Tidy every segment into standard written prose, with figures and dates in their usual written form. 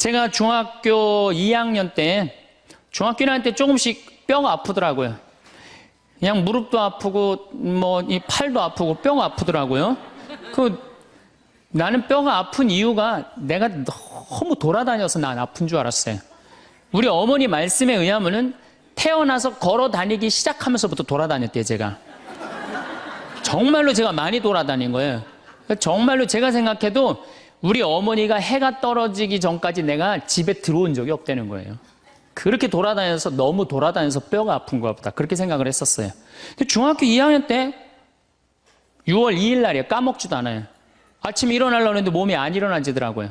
제가 중학교 2학년 때, 중학교 1학년 때 조금씩 뼈가 아프더라고요. 그냥 무릎도 아프고, 이 팔도 아프고, 뼈가 아프더라고요. 나는 뼈가 아픈 이유가 내가 너무 돌아다녀서 난 아픈 줄 알았어요. 우리 어머니 말씀에 의하면은 태어나서 걸어 다니기 시작하면서부터 돌아다녔대요, 제가. 정말로 제가 많이 돌아다닌 거예요. 정말로 제가 생각해도 우리 어머니가 해가 떨어지기 전까지 내가 집에 들어온 적이 없다는 거예요. 그렇게 돌아다녀서 너무 돌아다녀서 뼈가 아픈가 보다. 그렇게 생각을 했었어요. 근데 중학교 2학년 때 6월 2일 날이에요. 까먹지도 않아요. 아침에 일어나려고 했는데 몸이 안 일어나지더라고요.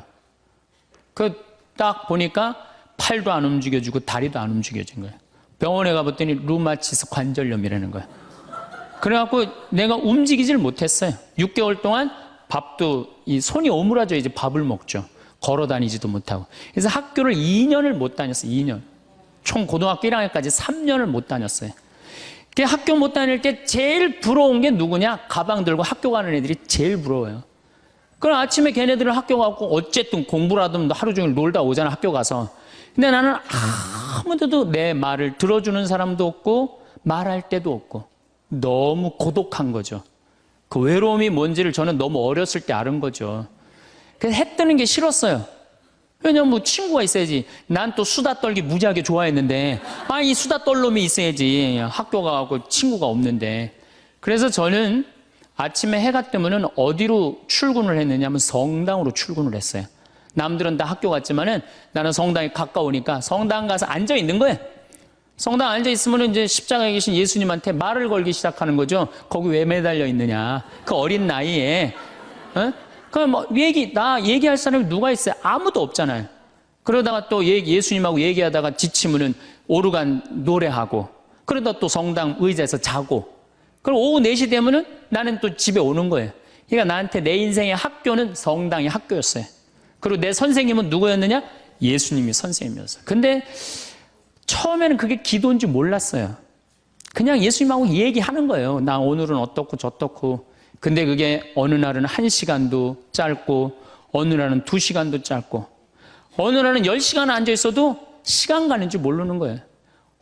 딱 보니까 팔도 안 움직여지고 다리도 안 움직여진 거예요. 병원에 가봤더니 루마티스 관절염이라는 거예요. 그래갖고 내가 움직이질 못했어요. 6개월 동안 밥도 손이 오므라져 이제 밥을 먹죠. 걸어 다니지도 못하고. 그래서 학교를 2년을 못 다녔어요. 2년. 총 고등학교 1학년까지 3년을 못 다녔어요. 학교 못 다닐 때 제일 부러운 게 누구냐? 가방 들고 학교 가는 애들이 제일 부러워요. 그럼 아침에 걔네들은 학교 가고 어쨌든 공부를 하든 하루 종일 놀다 오잖아, 학교 가서. 근데 나는 아무데도 내 말을 들어주는 사람도 없고 말할 데도 없고 너무 고독한 거죠. 그 외로움이 뭔지를 저는 너무 어렸을 때 알은 거죠. 그래서 해 뜨는 게 싫었어요. 왜냐면 친구가 있어야지. 난 또 수다 떨기 무지하게 좋아했는데 이 수다 떨 놈이 있어야지. 학교 가고 친구가 없는데. 그래서 저는 아침에 해가 뜨면은 어디로 출근을 했느냐면 성당으로 출근을 했어요. 남들은 다 학교 갔지만은 나는 성당에 가까우니까 성당 가서 앉아 있는 거예요. 성당 앉아 있으면 이제 십자가에 계신 예수님한테 말을 걸기 시작하는 거죠. 거기 왜 매달려 있느냐. 그 어린 나이에. 나 얘기할 사람이 누가 있어요? 아무도 없잖아요. 그러다가 또 예수님하고 얘기하다가 지치면은 오르간 노래하고, 그러다 또 성당 의자에서 자고, 그럼 오후 4시 되면은 나는 또 집에 오는 거예요. 그러니까 나한테 내 인생의 학교는 성당이 학교였어요. 그리고 내 선생님은 누구였느냐? 예수님이 선생님이었어요. 근데 처음에는 그게 기도인지 몰랐어요. 그냥 예수님하고 얘기하는 거예요. 나 오늘은 어떻고 저떻고. 근데 그게 어느 날은 1시간도 짧고 어느 날은 2시간도 짧고 어느 날은 10시간 앉아 있어도 시간 가는 줄 모르는 거예요.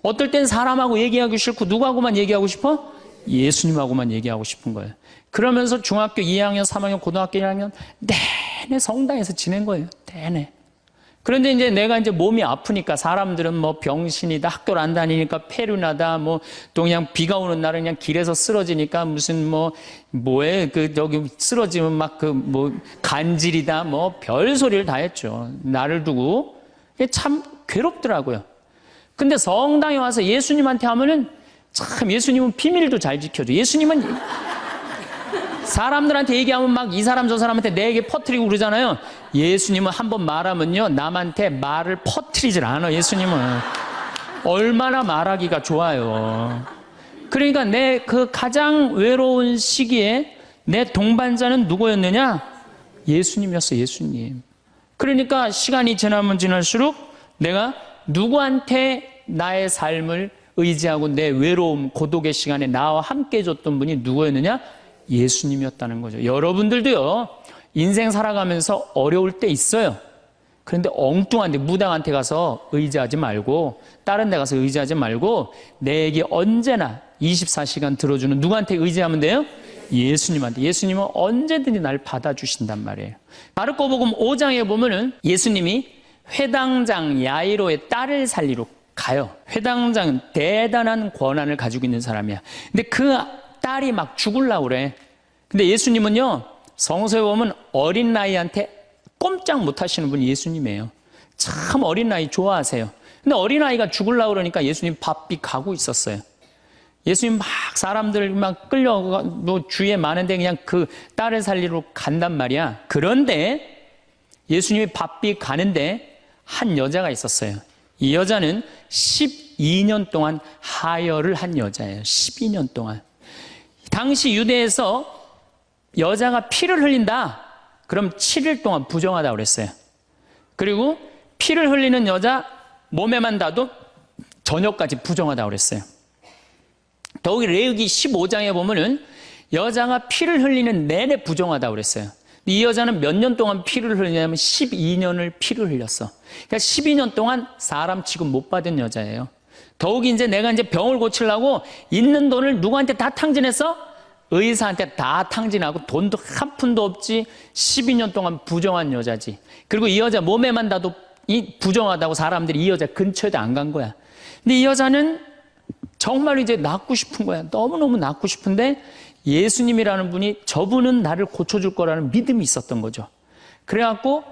어떨 땐 사람하고 얘기하기 싫고 누구하고만 얘기하고 싶어? 예수님하고만 얘기하고 싶은 거예요. 그러면서 중학교 2학년, 3학년, 고등학교 1학년 내내 성당에서 지낸 거예요. 내내. 그런데 이제 내가 이제 몸이 아프니까 사람들은 병신이다, 학교를 안 다니니까 폐륜하다, 또 그냥 비가 오는 날은 그냥 길에서 쓰러지니까 무슨 저기 쓰러지면 간질이다, 별 소리를 다 했죠. 나를 두고. 참 괴롭더라고요. 근데 성당에 와서 예수님한테 하면은 참 예수님은 비밀도 잘 지켜줘. 예수님은 사람들한테 얘기하면 이 사람 저 사람한테 내 얘기 퍼뜨리고 그러잖아요. 예수님은 한번 말하면요 남한테 말을 퍼뜨리질 않아. 예수님은 얼마나 말하기가 좋아요. 그러니까 내 그 가장 외로운 시기에 내 동반자는 누구였느냐? 예수님이었어. 예수님. 그러니까 시간이 지나면 지날수록 내가 누구한테 나의 삶을 의지하고 내 외로움, 고독의 시간에 나와 함께 해줬던 분이 누구였느냐? 예수님이었다는 거죠. 여러분들도요, 인생 살아가면서 어려울 때 있어요. 그런데 엉뚱한데 무당한테 가서 의지하지 말고, 다른 데 가서 의지하지 말고, 내 얘기 언제나 24시간 들어주는 누구한테 의지하면 돼요? 예수님한테. 예수님은 언제든지 날 받아주신단 말이에요. 마르코복음 5장에 보면은 예수님이 회당장 야이로의 딸을 살리러 가요. 회당장은 대단한 권한을 가지고 있는 사람이야. 근데 그 딸이 막 죽으려고 그래. 근데 예수님은요, 성서에 보면 어린 나이한테 꼼짝 못 하시는 분이 예수님이에요. 참 어린 나이 좋아하세요. 근데 어린 아이가 죽으려고 그러니까 예수님 바삐 가고 있었어요. 예수님 사람들 끌려 주위에 많은데 그냥 그 딸을 살리러 간단 말이야. 그런데 예수님이 바삐 가는데 한 여자가 있었어요. 이 여자는 12년 동안 하혈을 한 여자예요. 12년 동안. 당시 유대에서 여자가 피를 흘린다. 그럼 7일 동안 부정하다고 그랬어요. 그리고 피를 흘리는 여자 몸에만 닿아도 저녁까지 부정하다고 그랬어요. 더욱이 레위기 15장에 보면은 여자가 피를 흘리는 내내 부정하다고 그랬어요. 이 여자는 몇 년 동안 피를 흘리냐면 12년을 피를 흘렸어. 그러니까 12년 동안 사람 취급 못 받은 여자예요. 더욱이 이제 내가 이제 병을 고치려고 있는 돈을 누구한테 다 탕진했어? 의사한테 다 탕진하고 돈도 한 푼도 없지. 12년 동안 부정한 여자지. 그리고 이 여자 몸에만 닿아도 이 부정하다고 사람들이 이 여자 근처에도 안 간 거야. 근데 이 여자는 정말 이제 낫고 싶은 거야. 너무너무 낫고 싶은데 예수님이라는 분이 저분은 나를 고쳐줄 거라는 믿음이 있었던 거죠. 그래갖고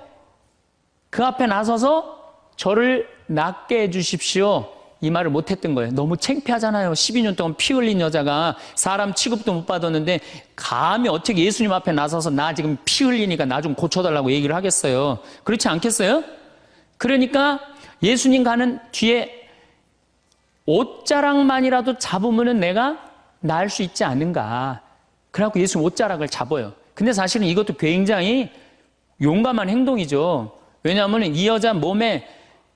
그 앞에 나서서 저를 낫게 해주십시오. 이 말을 못했던 거예요. 너무 창피하잖아요. 12년 동안 피 흘린 여자가 사람 취급도 못 받았는데 감히 어떻게 예수님 앞에 나서서 나 지금 피 흘리니까 나 좀 고쳐달라고 얘기를 하겠어요. 그렇지 않겠어요? 그러니까 예수님 가는 뒤에 옷자락만이라도 잡으면 내가 나을 수 있지 않은가. 그래갖고 예수님 옷자락을 잡아요. 근데 사실은 이것도 굉장히 용감한 행동이죠. 왜냐하면 이 여자 몸에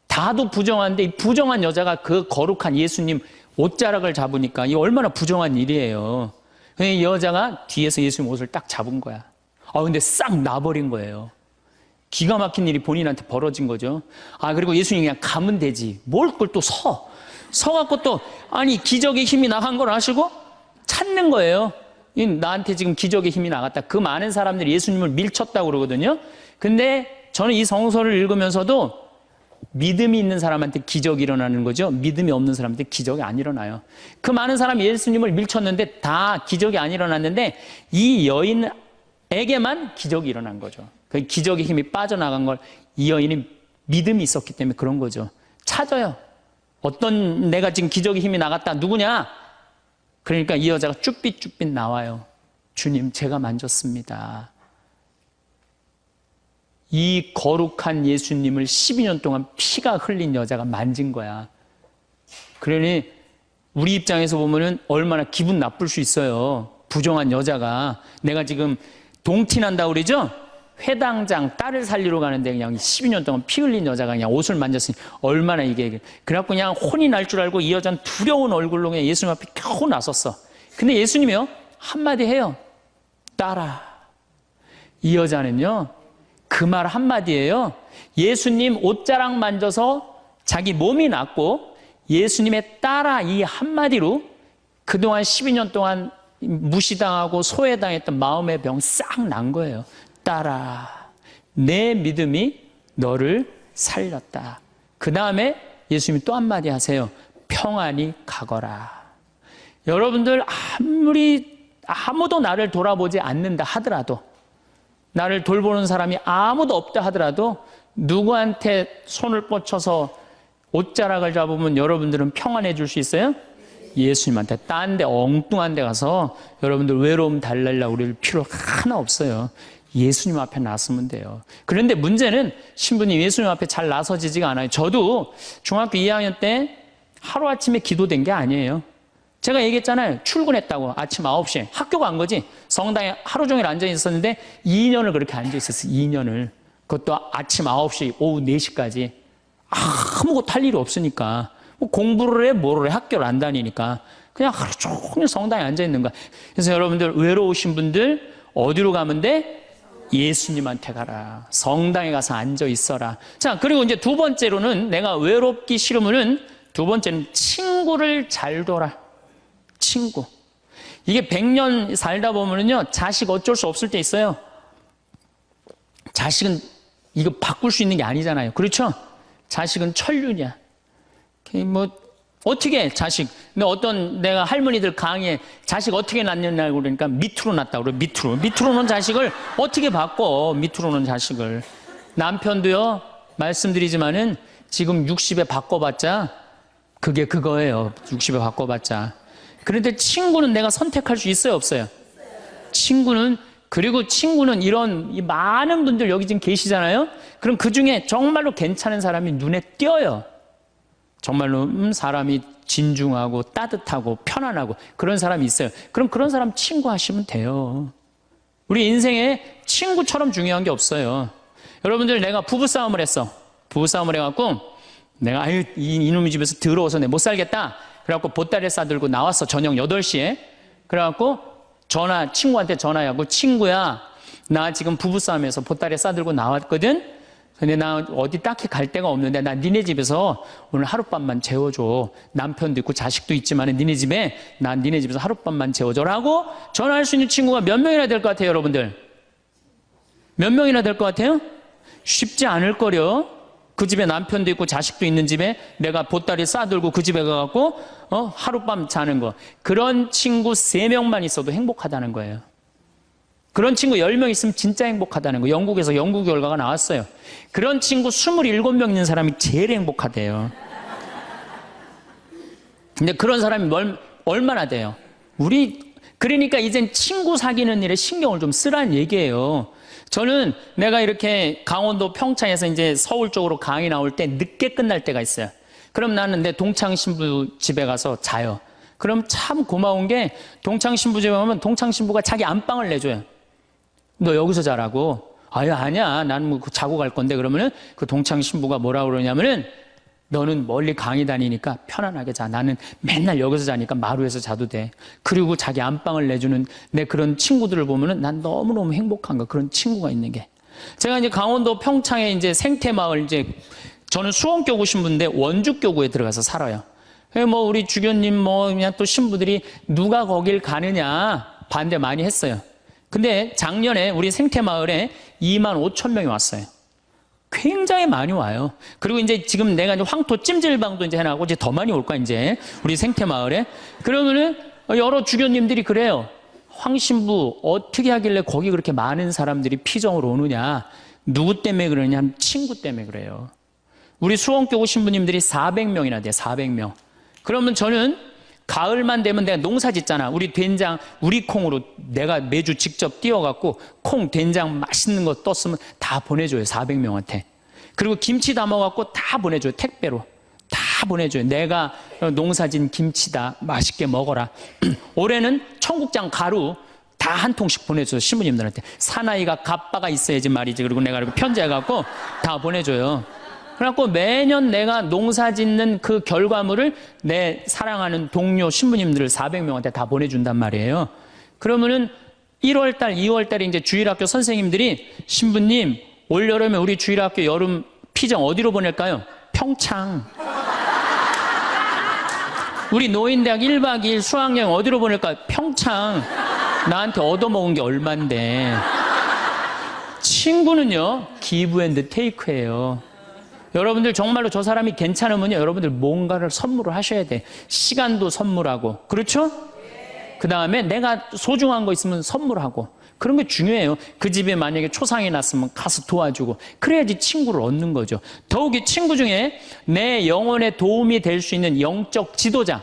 다도 부정한데 이 부정한 여자가 그 거룩한 예수님 옷자락을 잡으니까 이 얼마나 부정한 일이에요. 이 여자가 뒤에서 예수님 옷을 딱 잡은 거야. 근데 싹 나버린 거예요. 기가 막힌 일이 본인한테 벌어진 거죠. 그리고 예수님이 그냥 가면 되지. 뭘 그걸 또 서갖고 또, 기적의 힘이 나간 걸 아시고 찾는 거예요. 나한테 지금 기적의 힘이 나갔다. 그 많은 사람들이 예수님을 밀쳤다고 그러거든요. 근데 저는 이 성서를 읽으면서도 믿음이 있는 사람한테 기적이 일어나는 거죠. 믿음이 없는 사람한테 기적이 안 일어나요. 그 많은 사람이 예수님을 밀쳤는데 다 기적이 안 일어났는데 이 여인에게만 기적이 일어난 거죠. 그 기적의 힘이 빠져나간 걸 이 여인이 믿음이 있었기 때문에 그런 거죠. 찾아요. 어떤 내가 지금 기적의 힘이 나갔다. 누구냐? 그러니까 이 여자가 쭈삣쭈삣 나와요. 주님, 제가 만졌습니다. 이 거룩한 예수님을 12년 동안 피가 흘린 여자가 만진 거야. 그러니 우리 입장에서 보면은 얼마나 기분 나쁠 수 있어요. 부정한 여자가. 내가 지금 동티난다고 그러죠? 회당장 딸을 살리러 가는데 그냥 12년 동안 피 흘린 여자가 그냥 옷을 만졌으니 얼마나 이게. 그래갖고 그냥 혼이 날 줄 알고 이 여자는 두려운 얼굴로 그냥 예수님 앞에 겨우 나섰어. 근데 예수님이요, 한마디 해요. 딸아. 이 여자는요, 그 말 한마디예요. 예수님 옷자락 만져서 자기 몸이 낫고 예수님의 딸아 이 한마디로 그동안 12년 동안 무시당하고 소외당했던 마음의 병 싹 난 거예요. 딸아, 내 믿음이 너를 살렸다. 그 다음에 예수님이 또 한마디 하세요. 평안히 가거라. 여러분들 아무도 나를 돌아보지 않는다 하더라도, 나를 돌보는 사람이 아무도 없다 하더라도 누구한테 손을 뻗쳐서 옷자락을 잡으면 여러분들은 평안해질 수 있어요? 예수님한테. 딴 데 엉뚱한 데 가서 여러분들 외로움 달래려고 그럴 필요 하나 없어요. 예수님 앞에 나서면 돼요. 그런데 문제는 신부님 예수님 앞에 잘 나서지지가 않아요. 저도 중학교 2학년 때 하루아침에 기도된 게 아니에요. 제가 얘기했잖아요. 출근했다고 아침 9시에. 학교 간 거지. 성당에 하루 종일 앉아 있었는데 2년을 그렇게 앉아 있었어요. 2년을. 그것도 아침 9시, 오후 4시까지. 아무것도 할 일이 없으니까. 뭐 공부를 해, 뭐를 해, 학교를 안 다니니까. 그냥 하루 종일 성당에 앉아 있는 거야. 그래서 여러분들 외로우신 분들 어디로 가면 돼? 예수님한테 가라. 성당에 가서 앉아 있어라. 자, 그리고 이제 두 번째로는 내가 외롭기 싫으면은 두 번째는 친구를 잘 둬라. 친구. 이게 100년 살다 보면은요, 자식 어쩔 수 없을 때 있어요. 자식은 이거 바꿀 수 있는 게 아니잖아요. 그렇죠? 자식은 천륜이야. 뭐, 어떻게 자식. 근데 내가 할머니들 강의에 자식 어떻게 낳느냐고 그러니까 밑으로 낳다고 그래, 밑으로. 밑으로 놓은 자식을 어떻게 바꿔, 밑으로 놓은 자식을. 남편도요, 말씀드리지만은 지금 60에 바꿔봤자 그게 그거예요. 60에 바꿔봤자. 그런데 친구는 내가 선택할 수 있어요, 없어요? 그리고 친구는 이런 많은 분들 여기 지금 계시잖아요? 그럼 그 중에 정말로 괜찮은 사람이 눈에 띄어요. 정말로 사람이 진중하고 따뜻하고 편안하고 그런 사람이 있어요. 그럼 그런 사람 친구 하시면 돼요. 우리 인생에 친구처럼 중요한 게 없어요. 여러분들 내가 부부싸움을 했어. 부부싸움을 해갖고 내가 이놈의 집에서 더러워서 내가 못 살겠다. 그래갖고 보따리를 싸들고 나왔어. 저녁 8시에. 그래갖고 친구한테 전화하고 친구야 나 지금 부부싸움에서 보따리 싸들고 나왔거든. 근데 나 어디 딱히 갈 데가 없는데 나 니네 집에서 오늘 하룻밤만 재워줘. 남편도 있고 자식도 있지만 니네 집에 난 니네 집에서 하룻밤만 재워줘라고 전화할 수 있는 친구가 몇 명이나 될 것 같아요, 여러분들? 몇 명이나 될 것 같아요? 쉽지 않을 거려. 그 집에 남편도 있고 자식도 있는 집에 내가 보따리 싸들고 그 집에 가갖고 하룻밤 자는 거. 그런 친구 3명만 있어도 행복하다는 거예요. 그런 친구 10명 있으면 진짜 행복하다는 거. 영국에서 연구 결과가 나왔어요. 그런 친구 27명 있는 사람이 제일 행복하대요. 근데 그런 사람이 얼마나 돼요? 그러니까 이젠 친구 사귀는 일에 신경을 좀 쓰라는 얘기예요. 저는 내가 이렇게 강원도 평창에서 이제 서울 쪽으로 강의 나올 때 늦게 끝날 때가 있어요. 그럼 나는 내 동창 신부 집에 가서 자요. 그럼 참 고마운 게 동창 신부 집에 가면 동창 신부가 자기 안방을 내줘요. 너 여기서 자라고. 아니야. 나는 뭐 자고 갈 건데. 그러면은 그 동창 신부가 뭐라 그러냐면은 너는 멀리 강의 다니니까 편안하게 자. 나는 맨날 여기서 자니까 마루에서 자도 돼. 그리고 자기 안방을 내주는 내 그런 친구들을 보면은 난 너무너무 행복한 거. 그런 친구가 있는 게. 제가 이제 강원도 평창에 이제 생태마을 저는 수원교구 신부인데 원주교구에 들어가서 살아요. 뭐 우리 주교님 그냥 또 신부들이 누가 거길 가느냐 반대 많이 했어요. 근데 작년에 우리 생태마을에 25,000명이 왔어요. 굉장히 많이 와요. 그리고 이제 지금 내가 이제 황토 찜질방도 이제 해놔고 이제 더 많이 올 거야, 이제. 우리 생태마을에. 그러면은 여러 주교님들이 그래요. 황신부 어떻게 하길래 거기 그렇게 많은 사람들이 피정을 오느냐. 누구 때문에 그러냐 하면 친구 때문에 그래요. 우리 수원교구 신부님들이 400명이나 돼요, 400명. 그러면 저는 가을만 되면 내가 농사 짓잖아. 우리 된장, 우리 콩으로 내가 매주 직접 띄워갖고 콩, 된장 맛있는 거 떴으면 다 보내줘요. 400명한테. 그리고 김치 담아갖고 다 보내줘요. 택배로. 다 보내줘요. 내가 농사진 김치다. 맛있게 먹어라. 올해는 청국장 가루 다 한 통씩 보내줘요. 신부님들한테. 사나이가 갑바가 있어야지 말이지. 그리고 내가 이렇게 편지해갖고 다 보내줘요. 그래갖고 매년 내가 농사 짓는 그 결과물을 내 사랑하는 동료 신부님들 400명한테 다 보내준단 말이에요. 그러면은 1월달, 2월달에 이제 주일학교 선생님들이 신부님, 올여름에 우리 주일학교 여름 피정 어디로 보낼까요? 평창. 우리 노인대학 1박 2일 수학여행 어디로 보낼까요? 평창. 나한테 얻어먹은 게 얼만데. 친구는요, 기브 앤드 테이크예요. 여러분들 정말로 저 사람이 괜찮으면요, 여러분들 뭔가를 선물을 하셔야 돼. 시간도 선물하고. 그렇죠? 그 다음에 내가 소중한 거 있으면 선물하고. 그런 게 중요해요. 그 집에 만약에 초상이 났으면 가서 도와주고. 그래야지 친구를 얻는 거죠. 더욱이 친구 중에 내 영혼에 도움이 될 수 있는 영적 지도자.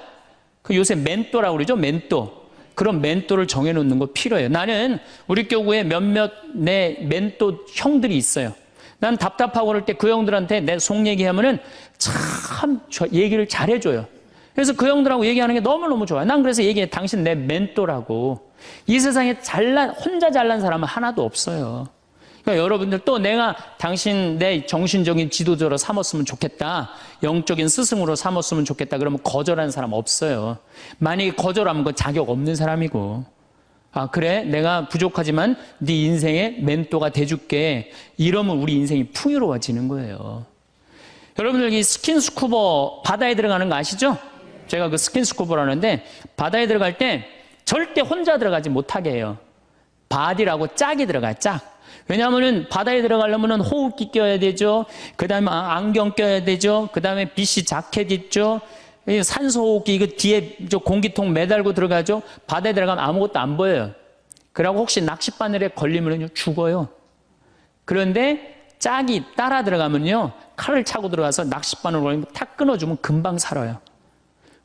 그 요새 멘토라고 그러죠? 멘토. 그런 멘토를 정해놓는 거 필요해요. 나는 우리 교구에 몇몇 내 멘토 형들이 있어요. 난 답답하고 그럴 때 그 형들한테 내 속 얘기하면은 참 얘기를 잘해줘요. 그래서 그 형들하고 얘기하는 게 너무너무 좋아요. 난 그래서 얘기해. 당신 내 멘토라고. 이 세상에 혼자 잘난 사람은 하나도 없어요. 그러니까 여러분들 또 내가 당신 내 정신적인 지도자로 삼았으면 좋겠다. 영적인 스승으로 삼았으면 좋겠다. 그러면 거절하는 사람 없어요. 만약에 거절하면 그건 자격 없는 사람이고. 그래? 내가 부족하지만 네 인생의 멘토가 돼줄게. 이러면 우리 인생이 풍요로워지는 거예요. 여러분들 이 스킨스쿠버 바다에 들어가는 거 아시죠? 제가 그 스킨스쿠버라는데 바다에 들어갈 때 절대 혼자 들어가지 못하게 해요. 바디라고 짝이 들어가요, 짝. 왜냐하면은 바다에 들어가려면은 호흡기 껴야 되죠. 그 다음에 안경 껴야 되죠. 그 다음에 BC 자켓 있죠. 산소호흡기 이거 뒤에 공기통 매달고 들어가죠. 바다에 들어가면 아무것도 안 보여요. 그러고 혹시 낚싯바늘에 걸리면 죽어요. 그런데 짝이 따라 들어가면요, 칼을 차고 들어가서 낚싯바늘 걸리면 탁 끊어주면 금방 살아요.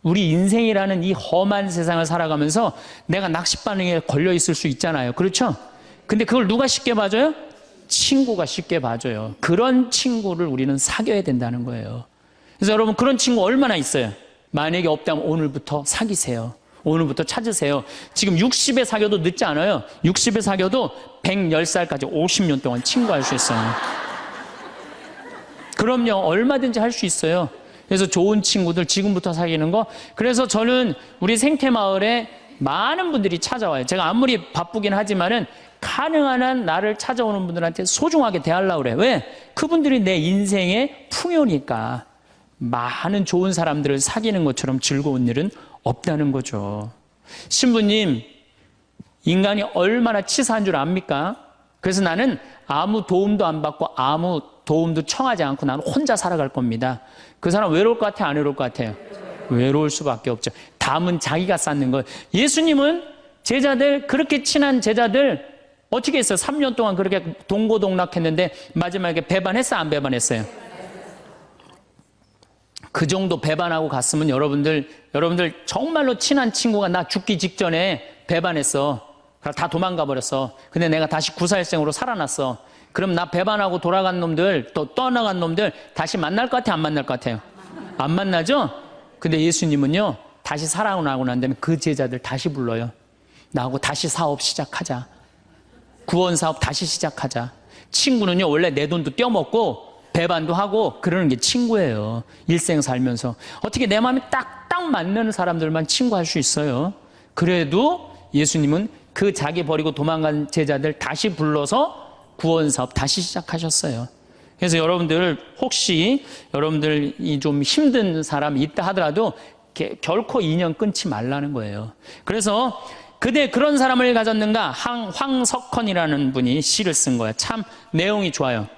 우리 인생이라는 이 험한 세상을 살아가면서 내가 낚싯바늘에 걸려 있을 수 있잖아요. 그렇죠? 근데 그걸 누가 쉽게 봐줘요? 친구가 쉽게 봐줘요. 그런 친구를 우리는 사귀어야 된다는 거예요. 그래서 여러분, 그런 친구 얼마나 있어요? 만약에 없다면 오늘부터 사귀세요. 오늘부터 찾으세요. 지금 60에 사귀어도 늦지 않아요. 60에 사귀어도 110살까지 50년 동안 친구할 수 있어요. 그럼요, 얼마든지 할 수 있어요. 그래서 좋은 친구들 지금부터 사귀는 거. 그래서 저는 우리 생태마을에 많은 분들이 찾아와요. 제가 아무리 바쁘긴 하지만은 가능한 한 나를 찾아오는 분들한테 소중하게 대하려고 그래. 왜? 그분들이 내 인생의 풍요니까. 많은 좋은 사람들을 사귀는 것처럼 즐거운 일은 없다는 거죠. 신부님, 인간이 얼마나 치사한 줄 압니까? 그래서 나는 아무 도움도 안 받고 아무 도움도 청하지 않고 나는 혼자 살아갈 겁니다. 그 사람 외로울 것 같아요? 안 외로울 것 같아요? 외로울 수밖에 없죠. 담은 자기가 쌓는 거예요. 예수님은 제자들, 그렇게 친한 제자들 어떻게 했어요? 3년 동안 그렇게 동고동락했는데 마지막에 배반했어요? 안 배반했어요? 그 정도 배반하고 갔으면 여러분들 정말로 친한 친구가 나 죽기 직전에 배반했어. 다 도망가 버렸어. 근데 내가 다시 구사일생으로 살아났어. 그럼 나 배반하고 돌아간 놈들, 또 떠나간 놈들 다시 만날 것 같아요? 안 만날 것 같아요? 안 만나죠? 근데 예수님은요, 다시 살아나고 난 다음에 그 제자들 다시 불러요. 나하고 다시 사업 시작하자. 구원 사업 다시 시작하자. 친구는요, 원래 내 돈도 떼어먹고 배반도 하고 그러는 게 친구예요. 일생 살면서. 어떻게 내 마음에 딱 맞는 사람들만 친구할 수 있어요. 그래도 예수님은 그 자기 버리고 도망간 제자들 다시 불러서 구원 사업 다시 시작하셨어요. 그래서 여러분들 혹시 여러분들이 좀 힘든 사람이 있다 하더라도 결코 인연 끊지 말라는 거예요. 그래서 그대 그런 사람을 가졌는가? 황석헌이라는 분이 시를 쓴 거예요. 참 내용이 좋아요.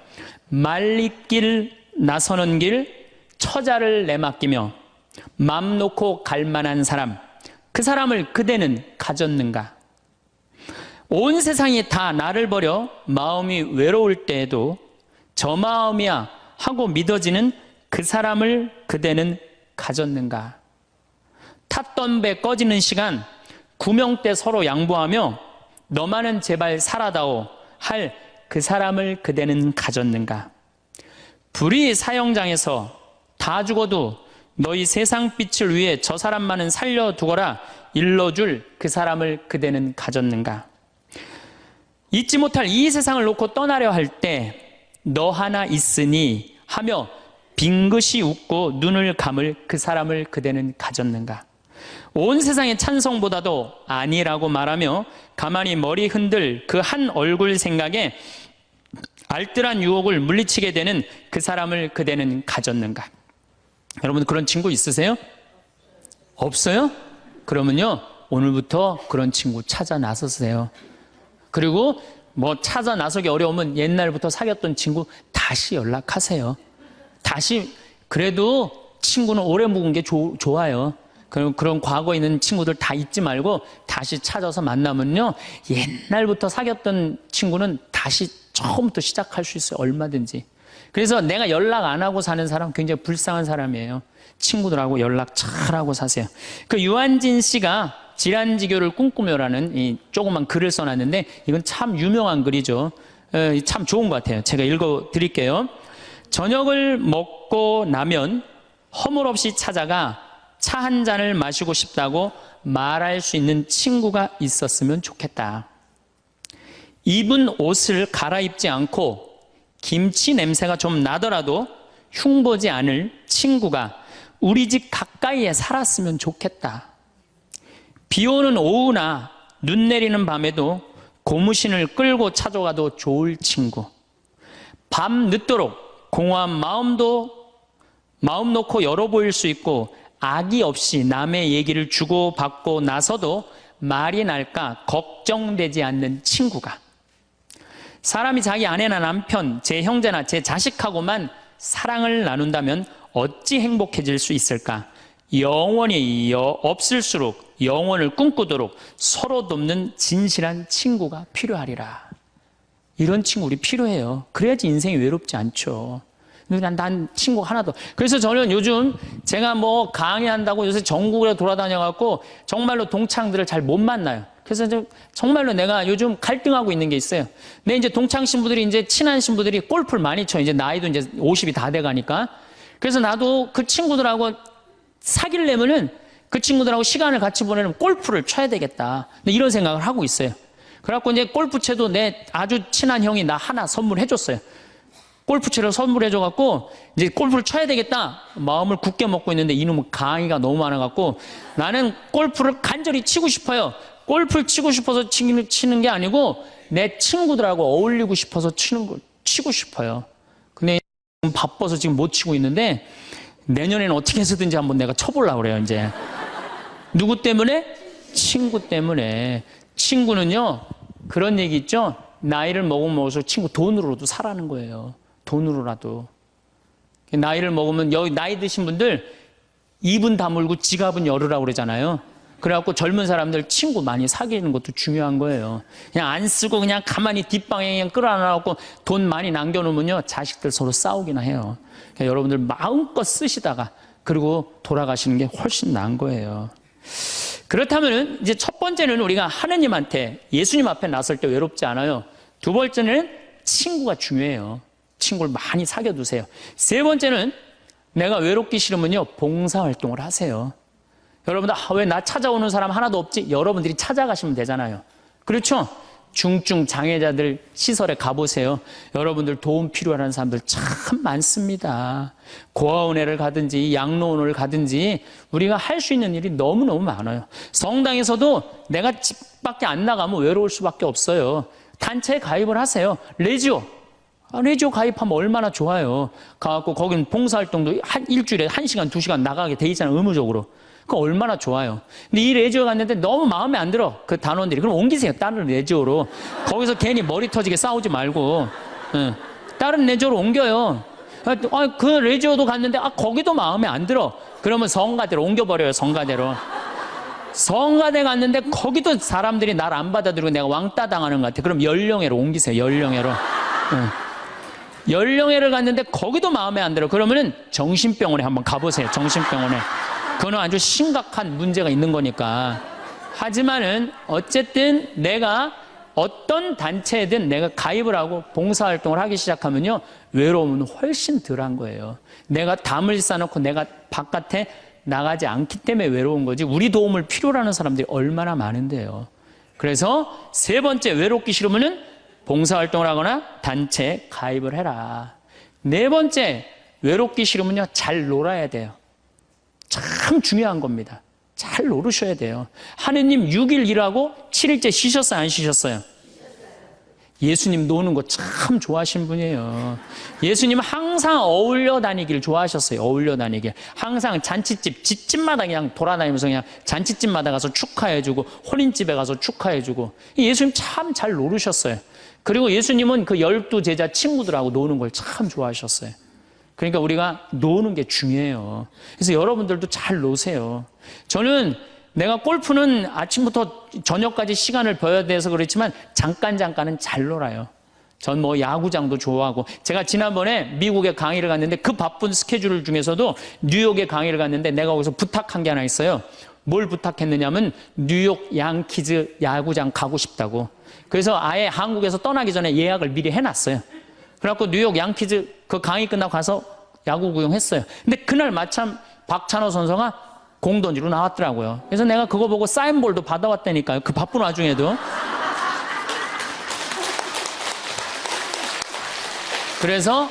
말리길 나서는 길 처자를 내맡기며 맘 놓고 갈 만한 사람, 그 사람을 그대는 가졌는가? 온 세상이 다 나를 버려 마음이 외로울 때에도 저 마음이야 하고 믿어지는 그 사람을 그대는 가졌는가? 탔던 배 꺼지는 시간 구명대 서로 양보하며 너만은 제발 살아다오 할 그 사람을 그대는 가졌는가? 불의 사형장에서 다 죽어도 너희 세상 빛을 위해 저 사람만은 살려두거라 일러줄 그 사람을 그대는 가졌는가? 잊지 못할 이 세상을 놓고 떠나려 할 때 너 하나 있으니 하며 빙긋이 웃고 눈을 감을 그 사람을 그대는 가졌는가? 온 세상의 찬성보다도 아니라고 말하며 가만히 머리 흔들 그 한 얼굴 생각에 알뜰한 유혹을 물리치게 되는 그 사람을 그대는 가졌는가? 여러분 그런 친구 있으세요? 없어요? 그러면요 오늘부터 그런 친구 찾아 나서세요. 그리고 뭐 찾아 나서기 어려우면 옛날부터 사귀었던 친구 다시 연락하세요. 다시 그래도 친구는 오래 묵은 게 좋아요. 그런 과거에 있는 친구들 다 잊지 말고 다시 찾아서 만나면요 옛날부터 사귀었던 친구는 다시 처음부터 시작할 수 있어요. 얼마든지. 그래서 내가 연락 안 하고 사는 사람 굉장히 불쌍한 사람이에요. 친구들하고 연락 잘하고 사세요. 그 유한진 씨가 질환지교를 꿈꾸며라는 이 조그만 글을 써놨는데 이건 참 유명한 글이죠. 참 좋은 것 같아요. 제가 읽어드릴게요. 저녁을 먹고 나면 허물없이 찾아가 차 한 잔을 마시고 싶다고 말할 수 있는 친구가 있었으면 좋겠다. 입은 옷을 갈아입지 않고 김치 냄새가 좀 나더라도 흉보지 않을 친구가 우리 집 가까이에 살았으면 좋겠다. 비 오는 오후나 눈 내리는 밤에도 고무신을 끌고 찾아가도 좋을 친구. 밤 늦도록 공허한 마음 놓고 열어 보일 수 있고 악의 없이 남의 얘기를 주고받고 나서도 말이 날까 걱정되지 않는 친구가. 사람이 자기 아내나 남편, 제 형제나 제 자식하고만 사랑을 나눈다면 어찌 행복해질 수 있을까? 영원히 없을수록 영원을 꿈꾸도록 서로 돕는 진실한 친구가 필요하리라. 이런 친구 우리 필요해요. 그래야지 인생이 외롭지 않죠. 난 친구 하나도. 그래서 저는 요즘 제가 뭐 강의한다고 요새 전국에 돌아다녀갖고 정말로 동창들을 잘 못 만나요. 그래서 정말로 내가 요즘 갈등하고 있는 게 있어요. 내 이제 동창 신부들이 이제 친한 신부들이 골프를 많이 쳐. 이제 나이도 이제 50이 다 돼가니까. 그래서 나도 그 친구들하고 사귀려면은 그 친구들하고 시간을 같이 보내려면 골프를 쳐야 되겠다. 이런 생각을 하고 있어요. 그래갖고 이제 골프채도 내 아주 친한 형이 나 하나 선물해줬어요. 골프채를 선물해줘갖고 이제 골프를 쳐야 되겠다 마음을 굳게 먹고 있는데 이놈은 강의가 너무 많아갖고 나는 골프를 간절히 치고 싶어요. 골프를 치고 싶어서 치는 게 아니고 내 친구들하고 어울리고 싶어서 치고 싶어요. 근데 지금 바빠서 지금 못 치고 있는데 내년에는 어떻게 해서든지 한번 내가 쳐보려고 그래요, 이제. 누구 때문에? 친구 때문에. 친구는요, 그런 얘기 있죠? 나이를 먹으면서 친구 돈으로도 사라는 거예요. 돈으로라도. 나이를 먹으면, 여기 나이 드신 분들 입은 다물고 지갑은 열으라고 그러잖아요. 그래갖고 젊은 사람들 친구 많이 사귀는 것도 중요한 거예요. 그냥 안 쓰고 그냥 가만히 뒷방에 그냥 끌어안아갖고 돈 많이 남겨놓으면요, 자식들 서로 싸우기나 해요. 그러니까 여러분들 마음껏 쓰시다가 그리고 돌아가시는 게 훨씬 나은 거예요. 그렇다면은 이제 첫 번째는 우리가 하느님한테, 예수님 앞에 나설 때 외롭지 않아요. 두 번째는 친구가 중요해요. 친구를 많이 사귀어두세요. 세 번째는 내가 외롭기 싫으면요, 봉사활동을 하세요. 여러분들, 왜 나 찾아오는 사람 하나도 없지? 여러분들이 찾아가시면 되잖아요. 그렇죠? 중증 장애자들 시설에 가보세요. 여러분들 도움 필요한 사람들 참 많습니다. 고아원회를 가든지 양로원을 가든지 우리가 할 수 있는 일이 너무너무 많아요. 성당에서도 내가 집 밖에 안 나가면 외로울 수밖에 없어요. 단체에 가입을 하세요. 레지오. 레지오 가입하면 얼마나 좋아요. 가갖고 거긴 봉사활동도 일주일에 1시간, 2시간 나가게 돼 있잖아요. 의무적으로. 그거 얼마나 좋아요. 근데 이 레지오 갔는데 너무 마음에 안 들어. 그 단원들이. 그럼 옮기세요. 다른 레지오로. 거기서 괜히 머리 터지게 싸우지 말고. 다른 레지오로 옮겨요. 그 레지오도 갔는데 거기도 마음에 안 들어. 그러면 성가대로 옮겨버려요. 성가대로. 성가대 갔는데 거기도 사람들이 날 안 받아들이고 내가 왕따 당하는 것 같아. 그럼 연령회로 옮기세요. 연령회로. 연령회를 갔는데 거기도 마음에 안 들어. 그러면은 정신병원에 한번 가보세요. 정신병원에. 그거는 아주 심각한 문제가 있는 거니까. 하지만은 어쨌든 내가 어떤 단체에든 내가 가입을 하고 봉사활동을 하기 시작하면요, 외로움은 훨씬 덜한 거예요. 내가 담을 쌓아놓고 내가 바깥에 나가지 않기 때문에 외로운 거지, 우리 도움을 필요로 하는 사람들이 얼마나 많은데요. 그래서 세 번째, 외롭기 싫으면은 봉사활동을 하거나 단체에 가입을 해라. 네 번째, 외롭기 싫으면요, 잘 놀아야 돼요. 참 중요한 겁니다. 잘 노르셔야 돼요. 하느님 6일 일하고 7일째 쉬셨어요? 안 쉬셨어요? 예수님 노는 거 참 좋아하신 분이에요. 예수님은 항상 어울려 다니길 좋아하셨어요. 어울려 다니길. 항상 잔치집, 집집마다 그냥 돌아다니면서 그냥 잔치집마다 가서 축하해주고 혼인집에 가서 축하해주고. 예수님 참 잘 노르셨어요. 그리고 예수님은 그 12제자 친구들하고 노는 걸 참 좋아하셨어요. 그러니까 우리가 노는 게 중요해요. 그래서 여러분들도 잘 노세요. 저는 내가 골프는 아침부터 저녁까지 시간을 버야 돼서 그렇지만 잠깐은 잘 놀아요. 전 뭐 야구장도 좋아하고, 제가 지난번에 미국에 강의를 갔는데 그 바쁜 스케줄 중에서도 뉴욕에 강의를 갔는데 내가 거기서 부탁한 게 하나 있어요. 뭘 부탁했느냐면 뉴욕 양키즈 야구장 가고 싶다고. 그래서 아예 한국에서 떠나기 전에 예약을 미리 해놨어요. 그래갖고 뉴욕 양키즈 그 강의 끝나고 가서 야구 구경했어요. 근데 그날 마침 박찬호 선수가 공 던지러 나왔더라고요. 그래서 내가 그거 보고 사인볼도 받아왔다니까요. 그 바쁜 와중에도. 그래서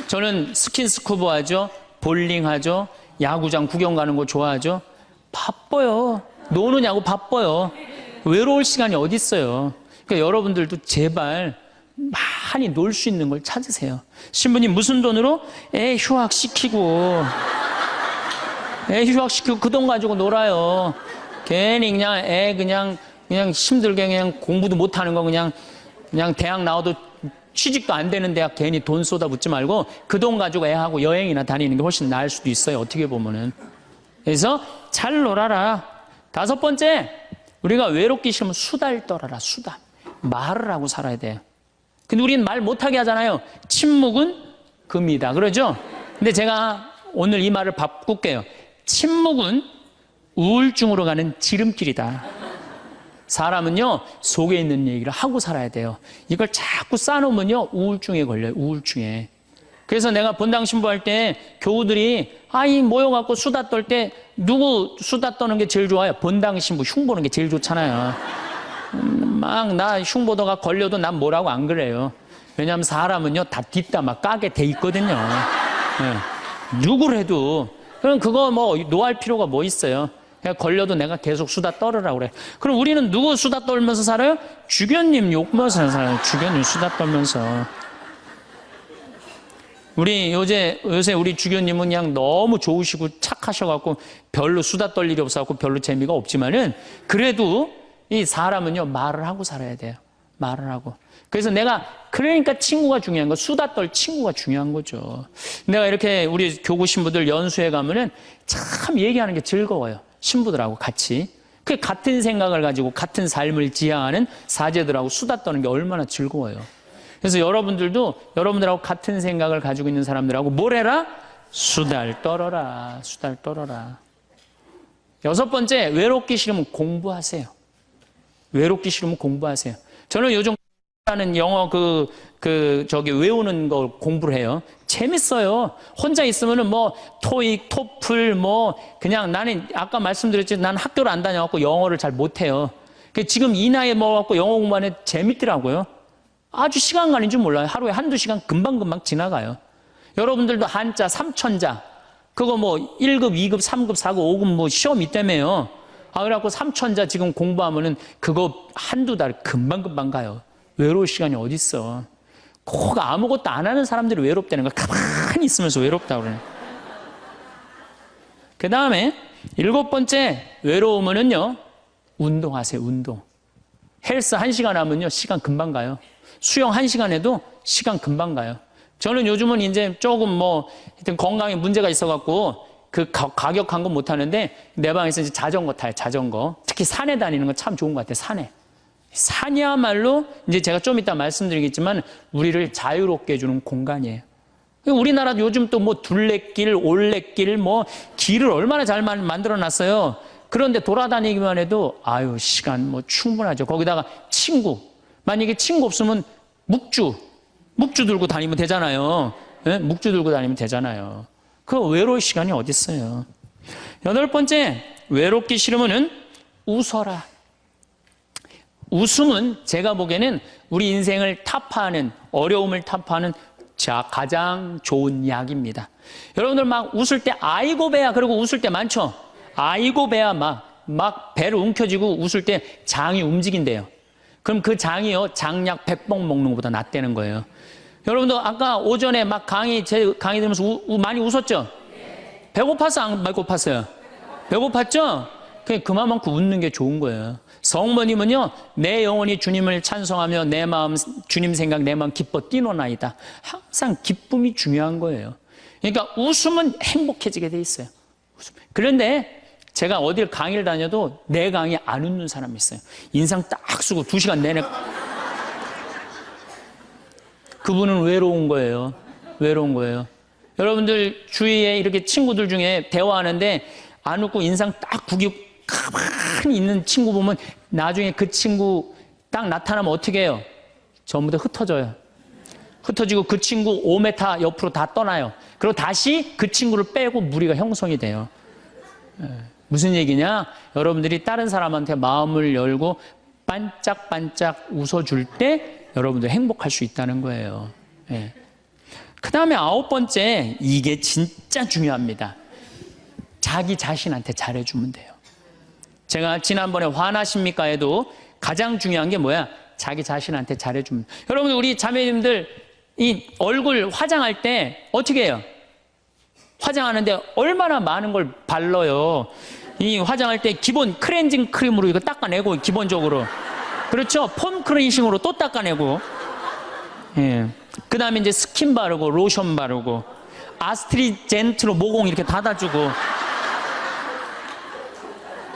저는 스킨스쿠버 하죠. 볼링 하죠. 야구장 구경 가는 거 좋아하죠. 바빠요. 노느냐고 바빠요. 외로울 시간이 어디 있어요. 그러니까 여러분들도 제발 많이 놀 수 있는 걸 찾으세요. 신부님 무슨 돈으로? 애 휴학시키고 그 돈 가지고 놀아요. 괜히 그냥 애 그냥 힘들게 그냥 공부도 못하는 거 그냥 대학 나와도 취직도 안 되는 대학 괜히 돈 쏟아붓지 말고 그 돈 가지고 애하고 여행이나 다니는 게 훨씬 나을 수도 있어요. 어떻게 보면은. 그래서 잘 놀아라. 다섯 번째, 우리가 외롭기 싫으면 수다를 떨어라. 수다. 말을 하고 살아야 돼요. 근데 우리는 말 못하게 하잖아요. 침묵은 금이다. 그러죠? 근데 제가 오늘 이 말을 바꿀게요. 침묵은 우울증으로 가는 지름길이다. 사람은요, 속에 있는 얘기를 하고 살아야 돼요. 이걸 자꾸 쌓아놓으면요, 우울증에 걸려요. 우울증에. 그래서 내가 본당 신부할 때 교우들이 모여갖고 수다 떨 때 누구 수다 떠는 게 제일 좋아요? 본당 신부 흉보는 게 제일 좋잖아요. 막 나 흉보다가 걸려도 난 뭐라고 안 그래요. 왜냐하면 사람은요, 다 뒷담화 까게 돼 있거든요. 네. 누구를 해도. 그럼 그거 뭐 노할 필요가 뭐 있어요. 그냥 걸려도 내가 계속 수다 떨으라고 그래. 그럼 우리는 누구 수다 떨면서 살아요? 주교님 욕먹으면서 살아요. 주교님 수다 떨면서. 요새 우리 주교님은 그냥 너무 좋으시고 착하셔갖고 별로 수다 떨 일이 없어갖고 별로 재미가 없지만은 그래도 이 사람은요, 말을 하고 살아야 돼요. 말을 하고. 그래서 그러니까 친구가 중요한 거, 수다 떨 친구가 중요한 거죠. 내가 이렇게 우리 교구 신부들 연수회 가면은 참 얘기하는 게 즐거워요. 신부들하고 같이. 그 같은 생각을 가지고 같은 삶을 지향하는 사제들하고 수다 떠는 게 얼마나 즐거워요. 그래서 여러분들도 여러분들하고 같은 생각을 가지고 있는 사람들하고 뭘 해라? 수다를 떨어라. 수다를 떨어라. 6번째, 외롭기 싫으면 공부하세요. 외롭기 싫으면 공부하세요. 저는 요즘 하는 영어 외우는 걸 공부를 해요. 재밌어요. 혼자 있으면은 뭐 토익, 토플 그냥 나는 아까 말씀드렸지 난 학교를 안 다녀갖고 영어를 잘 못해요. 지금 이 나이에 먹어갖고 영어 공부하는 재밌더라고요. 아주 시간 가는 줄 몰라요. 하루에 한두 시간 금방금방 지나가요. 여러분들도 한자, 삼천자 그거 1급, 2급, 3급, 4급, 5급 시험 있다며요. 그래갖고 삼천자 지금 공부하면은 그거 한두 달 금방금방 가요. 외로울 시간이 어딨어. 꼭 아무것도 안 하는 사람들이 외롭다는 거 가만히 있으면서 외롭다고 그래요. 그 다음에 7번째, 외로우면은요, 운동하세요, 운동. 헬스 1시간 하면요, 시간 금방 가요. 수영 1시간 해도 시간 금방 가요. 저는 요즘은 이제 조금 하여튼 건강에 문제가 있어갖고 가격한 건 못하는데 내 방에서 이제 자전거 타요, 자전거. 특히 산에 다니는 건 참 좋은 것 같아요, 산에. 산이야말로 이제 제가 좀 이따 말씀드리겠지만 우리를 자유롭게 해주는 공간이에요. 우리나라도 요즘 또 둘레길, 올레길, 길을 얼마나 잘 만들어 놨어요. 그런데 돌아다니기만 해도 시간 충분하죠. 거기다가 친구. 만약에 친구 없으면 묵주 들고 다니면 되잖아요. 네? 묵주 들고 다니면 되잖아요. 그 외로울 시간이 어디 있어요. 8번째, 외롭기 싫으면은 웃어라. 웃음은 제가 보기에는 우리 인생을 타파하는, 어려움을 타파하는 가장 좋은 약입니다. 여러분들 막 웃을 때 아이고 배야 그러고 웃을 때 많죠. 아이고 배야 막 배를 움켜쥐고 웃을 때 장이 움직인대요. 그럼 그 장이요, 장약 100봉 먹는 것보다 낫다는 거예요. 여러분도 아까 오전에 제 강의 들으면서 많이 웃었죠? 배고파서 안 배고팠어요? 배고팠죠? 그만큼 웃는 게 좋은 거예요. 성모님은요, 내 영혼이 주님을 찬송하며 내 마음, 주님 생각, 내 마음 기뻐 뛰노나이다. 항상 기쁨이 중요한 거예요. 그러니까 웃으면 행복해지게 돼 있어요. 그런데 제가 어딜 강의를 다녀도 내 강의 안 웃는 사람이 있어요. 인상 딱 쓰고 2시간 내내. 그분은 외로운 거예요. 외로운 거예요. 여러분들 주위에 이렇게 친구들 중에 대화하는데 안 웃고 인상 딱 구기고 가만히 있는 친구 보면 나중에 그 친구 딱 나타나면 어떻게 해요? 전부 다 흩어져요. 흩어지고 그 친구 5m 옆으로 다 떠나요. 그리고 다시 그 친구를 빼고 무리가 형성이 돼요. 무슨 얘기냐? 여러분들이 다른 사람한테 마음을 열고 반짝반짝 웃어줄 때 여러분들 행복할 수 있다는 거예요. 그 다음에 9번째, 이게 진짜 중요합니다. 자기 자신한테 잘해주면 돼요. 제가 지난번에 화나십니까 에도 가장 중요한 게 뭐야? 자기 자신한테 잘해주면. 여러분들 우리 자매님들 이 얼굴 화장할 때 어떻게 해요? 화장하는데 얼마나 많은 걸 발라요. 이 화장할 때 기본 클렌징 크림으로 이거 닦아내고 기본적으로. 그렇죠? 폼 클렌징으로 또 닦아내고. 그 다음에 이제 스킨 바르고 로션 바르고 아스트리젠트로 모공 이렇게 닫아주고.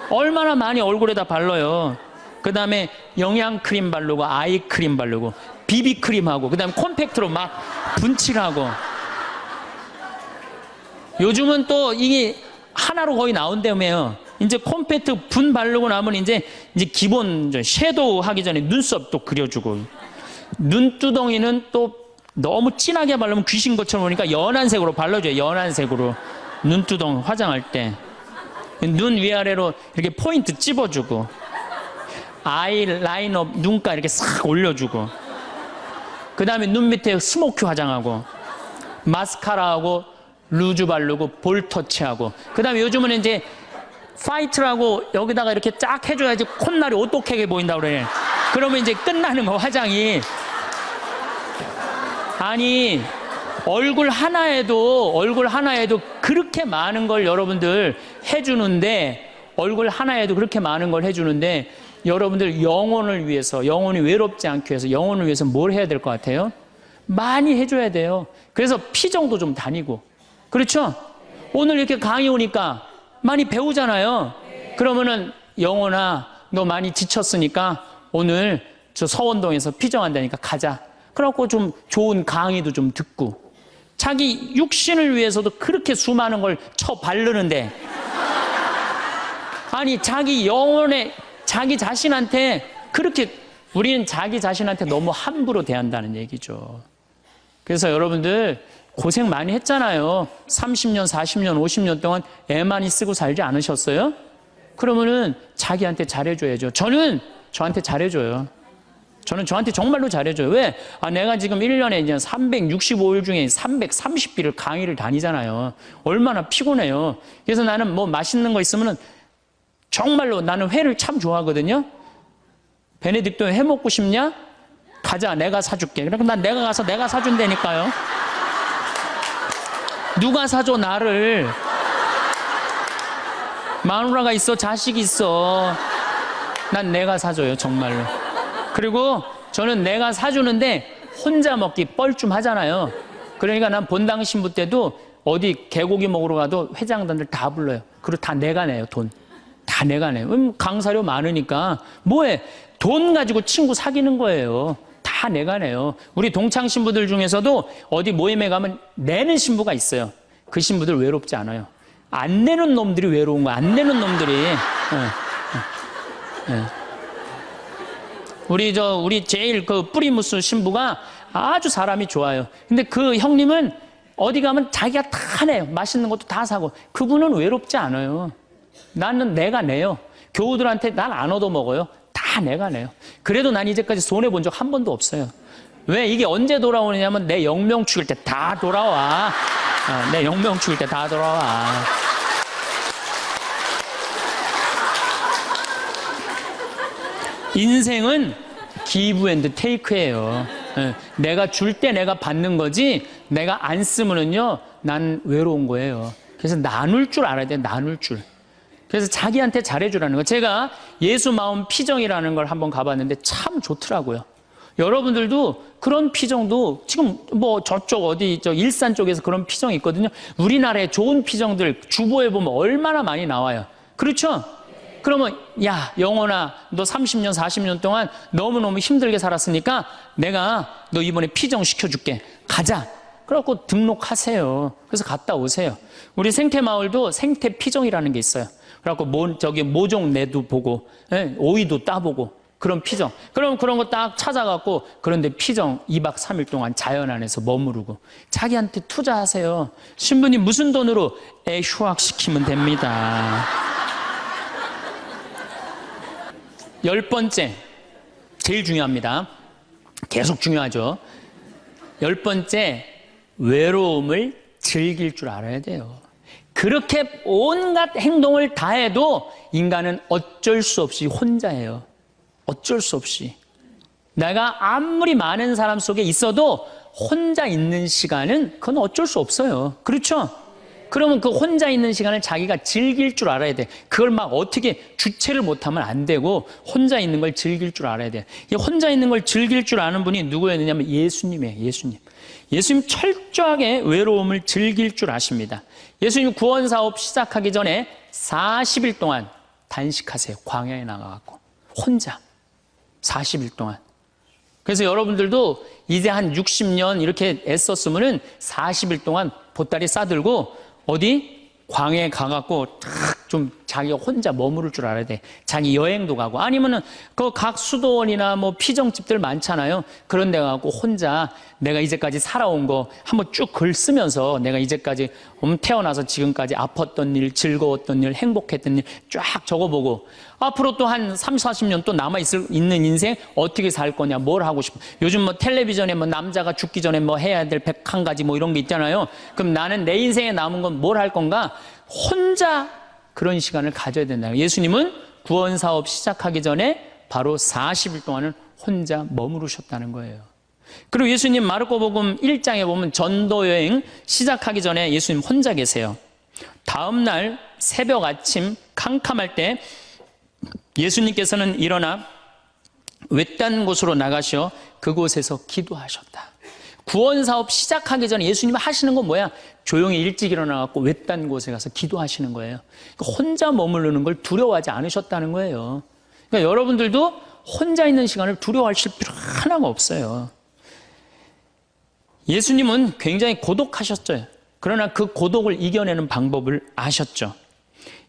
얼마나 많이 얼굴에다 발라요. 그 다음에 영양크림 바르고 아이크림 바르고 비비크림하고 그 다음에 콤팩트로 막 분칠하고. 요즘은 또 이게 하나로 거의 나온다며요. 이제 콤팩트 분 바르고 나면 이제 기본 섀도우 하기 전에 눈썹 또 그려주고. 눈두덩이는 또 너무 진하게 바르면 귀신 것처럼 보니까 연한 색으로 발라줘요. 연한 색으로. 눈두덩이 화장할 때. 눈 위아래로 이렇게 포인트 찝어주고. 아이라이너 눈가 이렇게 싹 올려주고. 그 다음에 눈 밑에 스모키 화장하고. 마스카라하고 루즈 바르고 볼 터치하고. 그 다음에 요즘은 이제 파이트라고 여기다가 이렇게 쫙 해줘야지 콧날이 오똑하게 보인다고 그래. 그러면 이제 끝나는 거, 화장이. 아니, 얼굴 하나에도 그렇게 많은 걸 여러분들 해주는데, 얼굴 하나에도 그렇게 많은 걸 해주는데, 여러분들 영혼을 위해서, 영혼이 외롭지 않기 위해서, 영혼을 위해서 뭘 해야 될 것 같아요? 많이 해줘야 돼요. 그래서 피정도 좀 다니고. 그렇죠? 오늘 이렇게 강의 오니까 많이 배우잖아요. 그러면은 영혼아, 너 많이 지쳤으니까 오늘 저 서원동에서 피정한다니까 가자. 그래갖고 좀 좋은 강의도 좀 듣고. 자기 육신을 위해서도 그렇게 수많은 걸 쳐 바르는데, 아니 자기 영혼에, 자기 자신한테 그렇게, 우리는 자기 자신한테 너무 함부로 대한다는 얘기죠. 그래서 여러분들 고생 많이 했잖아요. 30년, 40년, 50년 동안 애 많이 쓰고 살지 않으셨어요? 그러면은 자기한테 잘해줘야죠. 저는 저한테 잘해줘요. 저는 저한테 정말로 잘해줘요. 왜? 내가 지금 1년에 이제 365일 중에 330일을 강의를 다니잖아요. 얼마나 피곤해요. 그래서 나는 뭐 맛있는 거 있으면은 정말로, 나는 회를 참 좋아하거든요. 베네딕토 회 먹고 싶냐? 가자, 내가 사줄게. 그러니까 난 내가 가서 내가 사준다니까요. 누가 사줘, 나를. 마누라가 있어, 자식이 있어. 난 내가 사줘요, 정말로. 그리고 저는 내가 사주는데 혼자 먹기 뻘쭘하잖아요. 그러니까 난 본당 신부 때도 어디 개고기 먹으러 가도 회장단들 다 불러요. 그리고 다 내가 내요, 돈. 다 내가 내요. 강사료 많으니까 뭐해? 돈 가지고 친구 사귀는 거예요. 다 내가 내요. 우리 동창 신부들 중에서도 어디 모임에 가면 내는 신부가 있어요. 그 신부들 외롭지 않아요. 안 내는 놈들이 외로운 거야. 안 내는 놈들이. 우리 제일 그 뿌리무스 신부가 아주 사람이 좋아요. 근데 그 형님은 어디 가면 자기가 다 내요. 맛있는 것도 다 사고. 그분은 외롭지 않아요. 나는 내가 내요. 교우들한테 난 안 얻어먹어요. 다 내가 내요. 그래도 난 이제까지 손해본 적 한 번도 없어요. 왜? 이게 언제 돌아오느냐면 내 영명 죽일 때 다 돌아와. 내 영명 죽일 때 다 돌아와. 인생은 기브 앤드 테이크예요. 내가 줄 때 내가 받는 거지, 내가 안 쓰면은요, 난 외로운 거예요. 그래서 나눌 줄 알아야 돼, 나눌 줄. 그래서 자기한테 잘해주라는 거. 제가 예수 마음 피정이라는 걸 한번 가봤는데 참 좋더라고요. 여러분들도 그런 피정도 지금 뭐 저쪽 어디 저 일산 쪽에서 그런 피정이 있거든요. 우리나라의 좋은 피정들 주보에 보면 얼마나 많이 나와요. 그렇죠? 그러면 야, 영혼아, 너 30년 40년 동안 너무너무 힘들게 살았으니까 내가 너 이번에 피정 시켜줄게. 가자. 그래갖고 등록하세요. 그래서 갔다 오세요. 우리 생태마을도 생태피정이라는 게 있어요. 그래갖고 모종내도 보고, 오이도 따보고, 그런 피정. 그럼 그런 거 딱 찾아갖고, 그런데 피정 2박 3일 동안 자연 안에서 머무르고, 자기한테 투자하세요. 신부님 무슨 돈으로? 애 휴학시키면 됩니다. 10번째, 제일 중요합니다. 계속 중요하죠. 10번째, 외로움을 즐길 줄 알아야 돼요. 그렇게 온갖 행동을 다 해도 인간은 어쩔 수 없이 혼자예요. 어쩔 수 없이. 내가 아무리 많은 사람 속에 있어도 혼자 있는 시간은 그건 어쩔 수 없어요. 그렇죠? 그러면 그 혼자 있는 시간을 자기가 즐길 줄 알아야 돼. 그걸 막 어떻게 주체를 못하면 안 되고 혼자 있는 걸 즐길 줄 알아야 돼. 이 혼자 있는 걸 즐길 줄 아는 분이 누구였느냐면 예수님이에요. 예수님. 예수님 철저하게 외로움을 즐길 줄 아십니다. 예수님 구원사업 시작하기 전에 40일 동안 단식하세요. 광야에 나가갖고. 혼자. 40일 동안. 그래서 여러분들도 이제 한 60년 이렇게 애썼으면은 40일 동안 보따리 싸들고 어디? 광야에 가갖고 탁 좀 자기가 혼자 머무를 줄 알아야 돼. 자기 여행도 가고 아니면은 그 각 수도원이나 뭐 피정집들 많잖아요. 그런 데 가갖고 혼자 내가 이제까지 살아온 거 한번 쭉 글 쓰면서 내가 이제까지 태어나서 지금까지 아팠던 일, 즐거웠던 일, 행복했던 일 쫙 적어보고 앞으로 또 한 30, 40년 또 남아있는 인생 어떻게 살 거냐, 뭘 하고 싶어. 요즘 뭐 텔레비전에 뭐 남자가 죽기 전에 뭐 해야 될 101가지 뭐 이런 게 있잖아요. 그럼 나는 내 인생에 남은 건 뭘 할 건가? 혼자 그런 시간을 가져야 된다. 예수님은 구원 사업 시작하기 전에 바로 40일 동안은 혼자 머무르셨다는 거예요. 그리고 예수님 마르코복음 1장에 보면 전도 여행 시작하기 전에 예수님 혼자 계세요. 다음 날 새벽 아침 캄캄할 때 예수님께서는 일어나 외딴 곳으로 나가셔 그곳에서 기도하셨다. 구원 사업 시작하기 전에 예수님 하시는 건 뭐야? 조용히 일찍 일어나갖고 외딴 곳에 가서 기도하시는 거예요. 혼자 머무르는 걸 두려워하지 않으셨다는 거예요. 그러니까 여러분들도 혼자 있는 시간을 두려워하실 필요 하나가 없어요. 예수님은 굉장히 고독하셨죠. 그러나 그 고독을 이겨내는 방법을 아셨죠.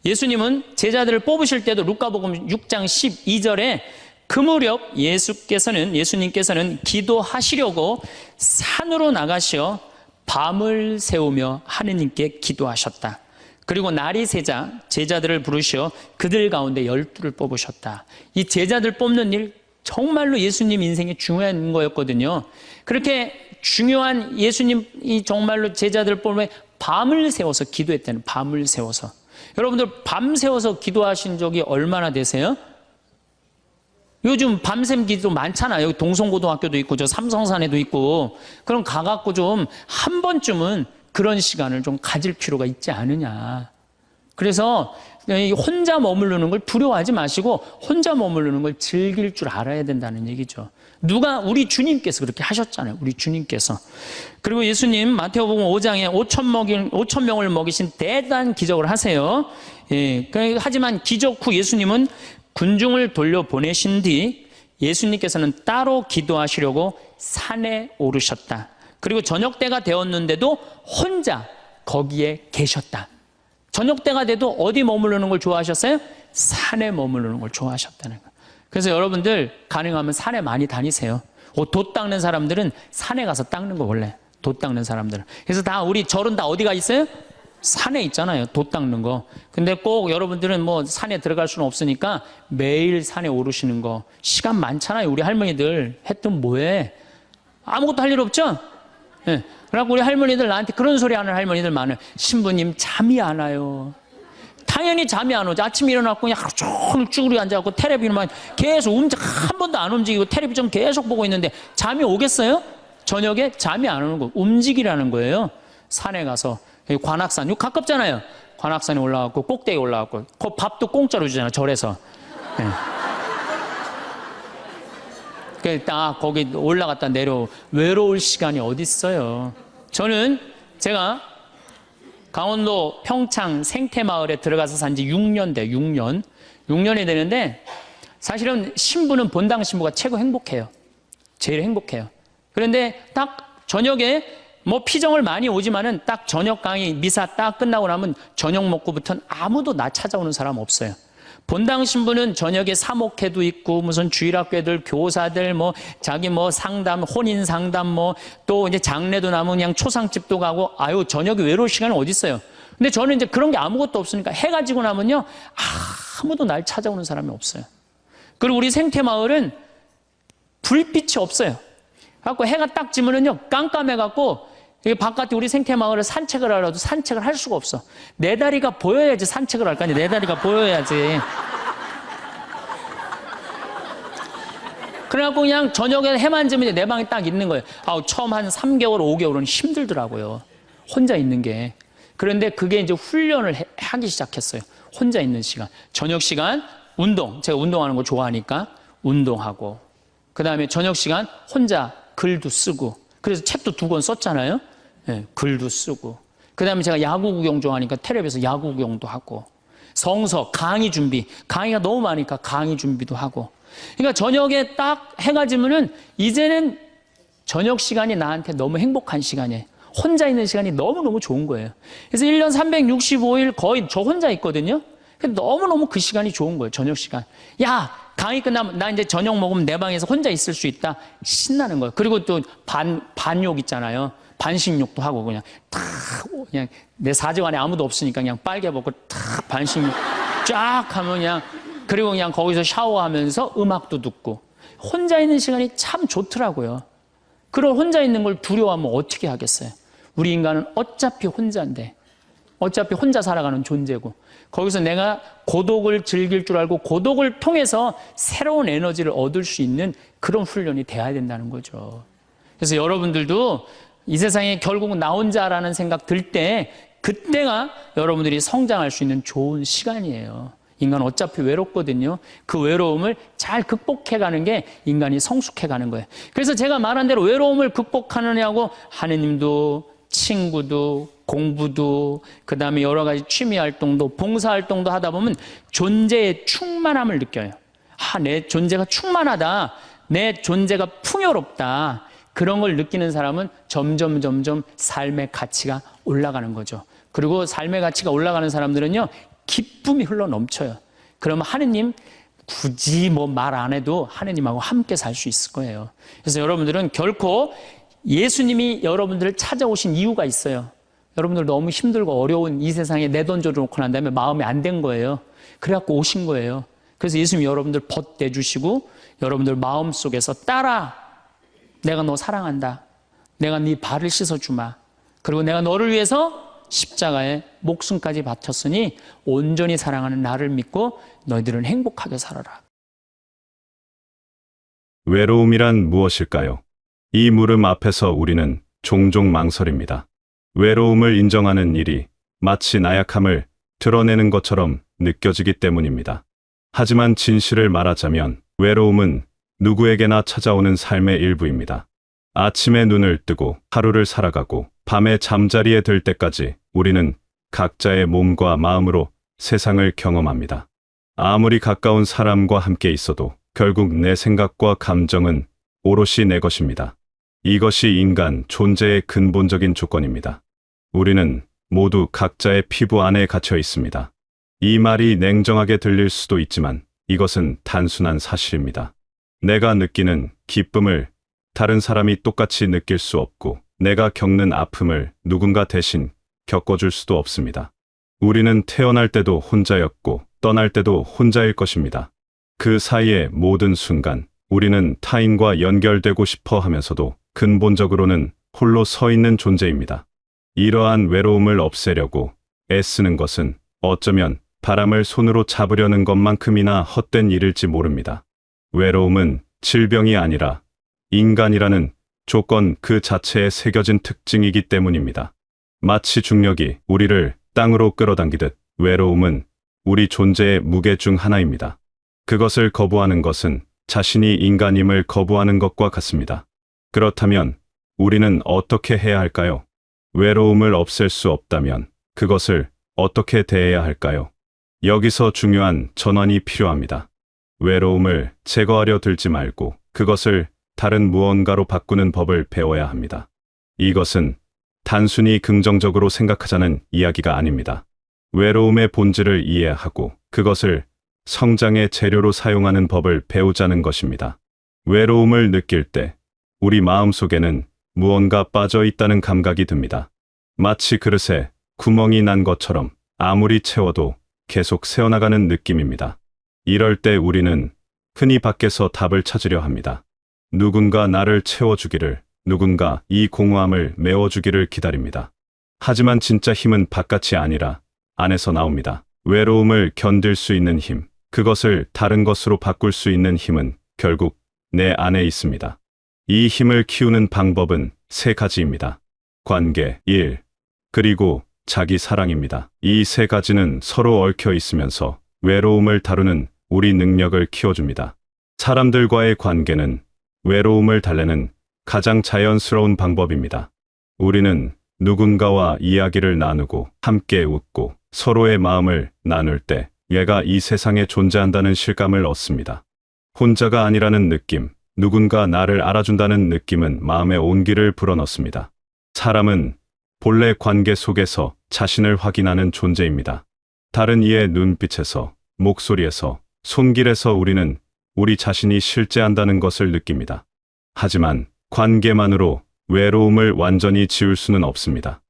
예수님은 제자들을 뽑으실 때도 루카복음 6장 12절에 그 무렵 예수님께서는 기도하시려고 산으로 나가시어 밤을 새우며 하느님께 기도하셨다. 그리고 날이 새자 제자들을 부르시어 그들 가운데 12를 뽑으셨다. 이 제자들 뽑는 일 정말로 예수님 인생에 중요한 거였거든요. 그렇게 중요한 예수님이 정말로 제자들 뽑으면 밤을 새워서 기도했다는, 밤을 새워서. 여러분들 밤 새워서 기도하신 적이 얼마나 되세요? 요즘 밤샘 기도 많잖아요. 여기 동성고등학교도 있고 저 삼성산에도 있고. 그럼 가갖고 좀 한 번쯤은 그런 시간을 좀 가질 필요가 있지 않느냐. 그래서 혼자 머무르는 걸 두려워하지 마시고 혼자 머무르는 걸 즐길 줄 알아야 된다는 얘기죠. 우리 주님께서 그렇게 하셨잖아요. 우리 주님께서. 그리고 예수님 마태복음 5장에 5천 명을 먹이신 대단한 기적을 하세요. 예, 하지만 기적 후 예수님은 군중을 돌려보내신 뒤 예수님께서는 따로 기도하시려고 산에 오르셨다. 그리고 저녁 때가 되었는데도 혼자 거기에 계셨다. 저녁 때가 돼도 어디 머무르는 걸 좋아하셨어요? 산에 머무르는 걸 좋아하셨다는 거예요. 그래서 여러분들 가능하면 산에 많이 다니세요. 돛 닦는 사람들은 산에 가서 닦는 거 원래. 돛 닦는 사람들은. 그래서 다 우리 절은 다 어디가 있어요? 산에 있잖아요. 돛 닦는 거. 근데 꼭 여러분들은 뭐 산에 들어갈 수는 없으니까 매일 산에 오르시는 거. 시간 많잖아요. 우리 할머니들 했던 뭐해? 아무것도 할 일 없죠? 예. 그래갖고 우리 할머니들 나한테 그런 소리 하는 할머니들 많아요. 신부님 잠이 안 와요. 당연히 잠이 안 오죠. 아침에 일어나고 그냥 하루 종일 쭈그리 앉아갖고 텔레비전만 계속 한 번도 안 움직이고 텔레비전 계속 보고 있는데 잠이 오겠어요? 저녁에 잠이 안 오는 거. 움직이라는 거예요. 산에 가서. 관악산, 이거 가깝잖아요. 관악산에 올라가고 꼭대기 올라가고 그 밥도 공짜로 주잖아요. 절에서. 네. 딱 거기 올라갔다 외로울 시간이 어디 있어요. 저는 제가 강원도 평창 생태마을에 들어가서 산 지 6년 돼요. 6년이 되는데 사실은 신부는 본당 신부가 최고 행복해요. 제일 행복해요. 그런데 딱 저녁에 뭐 피정을 많이 오지만은 딱 저녁 강의 미사 딱 끝나고 나면 저녁 먹고부터는 아무도 나 찾아오는 사람 없어요. 본당 신부는 저녁에 사목회도 있고 무슨 주일학교들 교사들 뭐 자기 뭐 상담 혼인 상담 뭐 또 이제 장례도 나면 그냥 초상집도 가고 아유 저녁에 외로울 시간은 어디 있어요. 근데 저는 이제 그런 게 아무것도 없으니까 해가 지고 나면요 아무도 날 찾아오는 사람이 없어요. 그리고 우리 생태마을은 불빛이 없어요. 그래갖고 해가 딱 지면은요 깜깜해갖고 바깥에 우리 생태마을을 산책을 하려도 산책을 할 수가 없어. 내 다리가 보여야지 산책을 할 거 아니야. 내 다리가 보여야지. 그래갖고 그냥 저녁에 해만 지면 내 방에 딱 있는 거예요. 처음 한 3개월, 5개월은 힘들더라고요. 혼자 있는 게. 그런데 그게 이제 훈련을 하기 시작했어요. 혼자 있는 시간. 저녁 시간, 운동. 제가 운동하는 거 좋아하니까 운동하고. 그 다음에 저녁 시간 혼자 글도 쓰고. 그래서 책도 2권 썼잖아요. 네, 글도 쓰고. 그 다음에 제가 야구 구경 좋아하니까 텔레비에서 야구 구경도 하고. 성서, 강의 준비. 강의가 너무 많으니까 강의 준비도 하고. 그러니까 저녁에 딱 해가 지면은 이제는 저녁 시간이 나한테 너무 행복한 시간이에요. 혼자 있는 시간이 너무너무 좋은 거예요. 그래서 1년 365일 거의 저 혼자 있거든요. 너무너무 그 시간이 좋은 거예요. 저녁 시간. 야, 강의 끝나면 나 이제 저녁 먹으면 내 방에서 혼자 있을 수 있다. 신나는 거예요. 그리고 또 반욕 있잖아요. 반신욕도 하고 그냥 내 사정 안에 아무도 없으니까 그냥 빨개 벗고 탁 반신욕 쫙 하면 그냥 그리고 그냥 거기서 샤워하면서 음악도 듣고 혼자 있는 시간이 참 좋더라고요. 그런 혼자 있는 걸 두려워하면 어떻게 하겠어요? 우리 인간은 어차피 혼자인데 어차피 혼자 살아가는 존재고, 거기서 내가 고독을 즐길 줄 알고 고독을 통해서 새로운 에너지를 얻을 수 있는 그런 훈련이 돼야 된다는 거죠. 그래서 여러분들도 이 세상에 결국은 나 혼자라는 생각 들 때, 그때가 여러분들이 성장할 수 있는 좋은 시간이에요. 인간은 어차피 외롭거든요. 그 외로움을 잘 극복해가는 게 인간이 성숙해가는 거예요. 그래서 제가 말한 대로 외로움을 극복하느냐고 하느님도, 친구도, 공부도, 그 다음에 여러 가지 취미활동도, 봉사활동도 하다 보면 존재의 충만함을 느껴요. 내 존재가 충만하다. 내 존재가 풍요롭다. 그런 걸 느끼는 사람은 점점 삶의 가치가 올라가는 거죠. 그리고 삶의 가치가 올라가는 사람들은요, 기쁨이 흘러 넘쳐요. 그러면 하느님 굳이 뭐 말 안 해도 하느님하고 함께 살 수 있을 거예요. 그래서 여러분들은 결코 예수님이 여러분들을 찾아오신 이유가 있어요. 여러분들 너무 힘들고 어려운 이 세상에 내던져 놓고 난 다음에 마음이 안 된 거예요. 그래갖고 오신 거예요. 그래서 예수님이 여러분들 벗대주시고 여러분들 마음속에서 따라, 내가 너 사랑한다. 내가 네 발을 씻어주마. 그리고 내가 너를 위해서 십자가에 목숨까지 바쳤으니 온전히 사랑하는 나를 믿고 너희들은 행복하게 살아라. 외로움이란 무엇일까요? 이 물음 앞에서 우리는 종종 망설입니다. 외로움을 인정하는 일이 마치 나약함을 드러내는 것처럼 느껴지기 때문입니다. 하지만 진실을 말하자면 외로움은 누구에게나 찾아오는 삶의 일부입니다. 아침에 눈을 뜨고 하루를 살아가고 밤에 잠자리에 들 때까지 우리는 각자의 몸과 마음으로 세상을 경험합니다. 아무리 가까운 사람과 함께 있어도 결국 내 생각과 감정은 오롯이 내 것입니다. 이것이 인간 존재의 근본적인 조건입니다. 우리는 모두 각자의 피부 안에 갇혀 있습니다. 이 말이 냉정하게 들릴 수도 있지만 이것은 단순한 사실입니다. 내가 느끼는 기쁨을 다른 사람이 똑같이 느낄 수 없고, 내가 겪는 아픔을 누군가 대신 겪어줄 수도 없습니다. 우리는 태어날 때도 혼자였고 떠날 때도 혼자일 것입니다. 그 사이의 모든 순간 우리는 타인과 연결되고 싶어 하면서도 근본적으로는 홀로 서 있는 존재입니다. 이러한 외로움을 없애려고 애쓰는 것은 어쩌면 바람을 손으로 잡으려는 것만큼이나 헛된 일일지 모릅니다. 외로움은 질병이 아니라 인간이라는 조건 그 자체에 새겨진 특징이기 때문입니다. 마치 중력이 우리를 땅으로 끌어당기듯 외로움은 우리 존재의 무게 중 하나입니다. 그것을 거부하는 것은 자신이 인간임을 거부하는 것과 같습니다. 그렇다면 우리는 어떻게 해야 할까요? 외로움을 없앨 수 없다면 그것을 어떻게 대해야 할까요? 여기서 중요한 전환이 필요합니다. 외로움을 제거하려 들지 말고 그것을 다른 무언가로 바꾸는 법을 배워야 합니다. 이것은 단순히 긍정적으로 생각하자는 이야기가 아닙니다. 외로움의 본질을 이해하고 그것을 성장의 재료로 사용하는 법을 배우자는 것입니다. 외로움을 느낄 때 우리 마음속에는 무언가 빠져 있다는 감각이 듭니다. 마치 그릇에 구멍이 난 것처럼 아무리 채워도 계속 새어나가는 느낌입니다. 이럴 때 우리는 흔히 밖에서 답을 찾으려 합니다. 누군가 나를 채워주기를, 누군가 이 공허함을 메워주기를 기다립니다. 하지만 진짜 힘은 바깥이 아니라 안에서 나옵니다. 외로움을 견딜 수 있는 힘, 그것을 다른 것으로 바꿀 수 있는 힘은 결국 내 안에 있습니다. 이 힘을 키우는 방법은 세 가지입니다. 관계, 일, 그리고 자기 사랑입니다. 이 세 가지는 서로 얽혀 있으면서 외로움을 다루는 우리 능력을 키워줍니다. 사람들과의 관계는 외로움을 달래는 가장 자연스러운 방법입니다. 우리는 누군가와 이야기를 나누고 함께 웃고 서로의 마음을 나눌 때 얘가 이 세상에 존재한다는 실감을 얻습니다. 혼자가 아니라는 느낌, 누군가 나를 알아준다는 느낌은 마음의 온기를 불어넣습니다. 사람은 본래 관계 속에서 자신을 확인하는 존재입니다. 다른 이의 눈빛에서, 목소리에서, 손길에서 우리는 우리 자신이 실제한다는 것을 느낍니다. 하지만 관계만으로 외로움을 완전히 지울 수는 없습니다.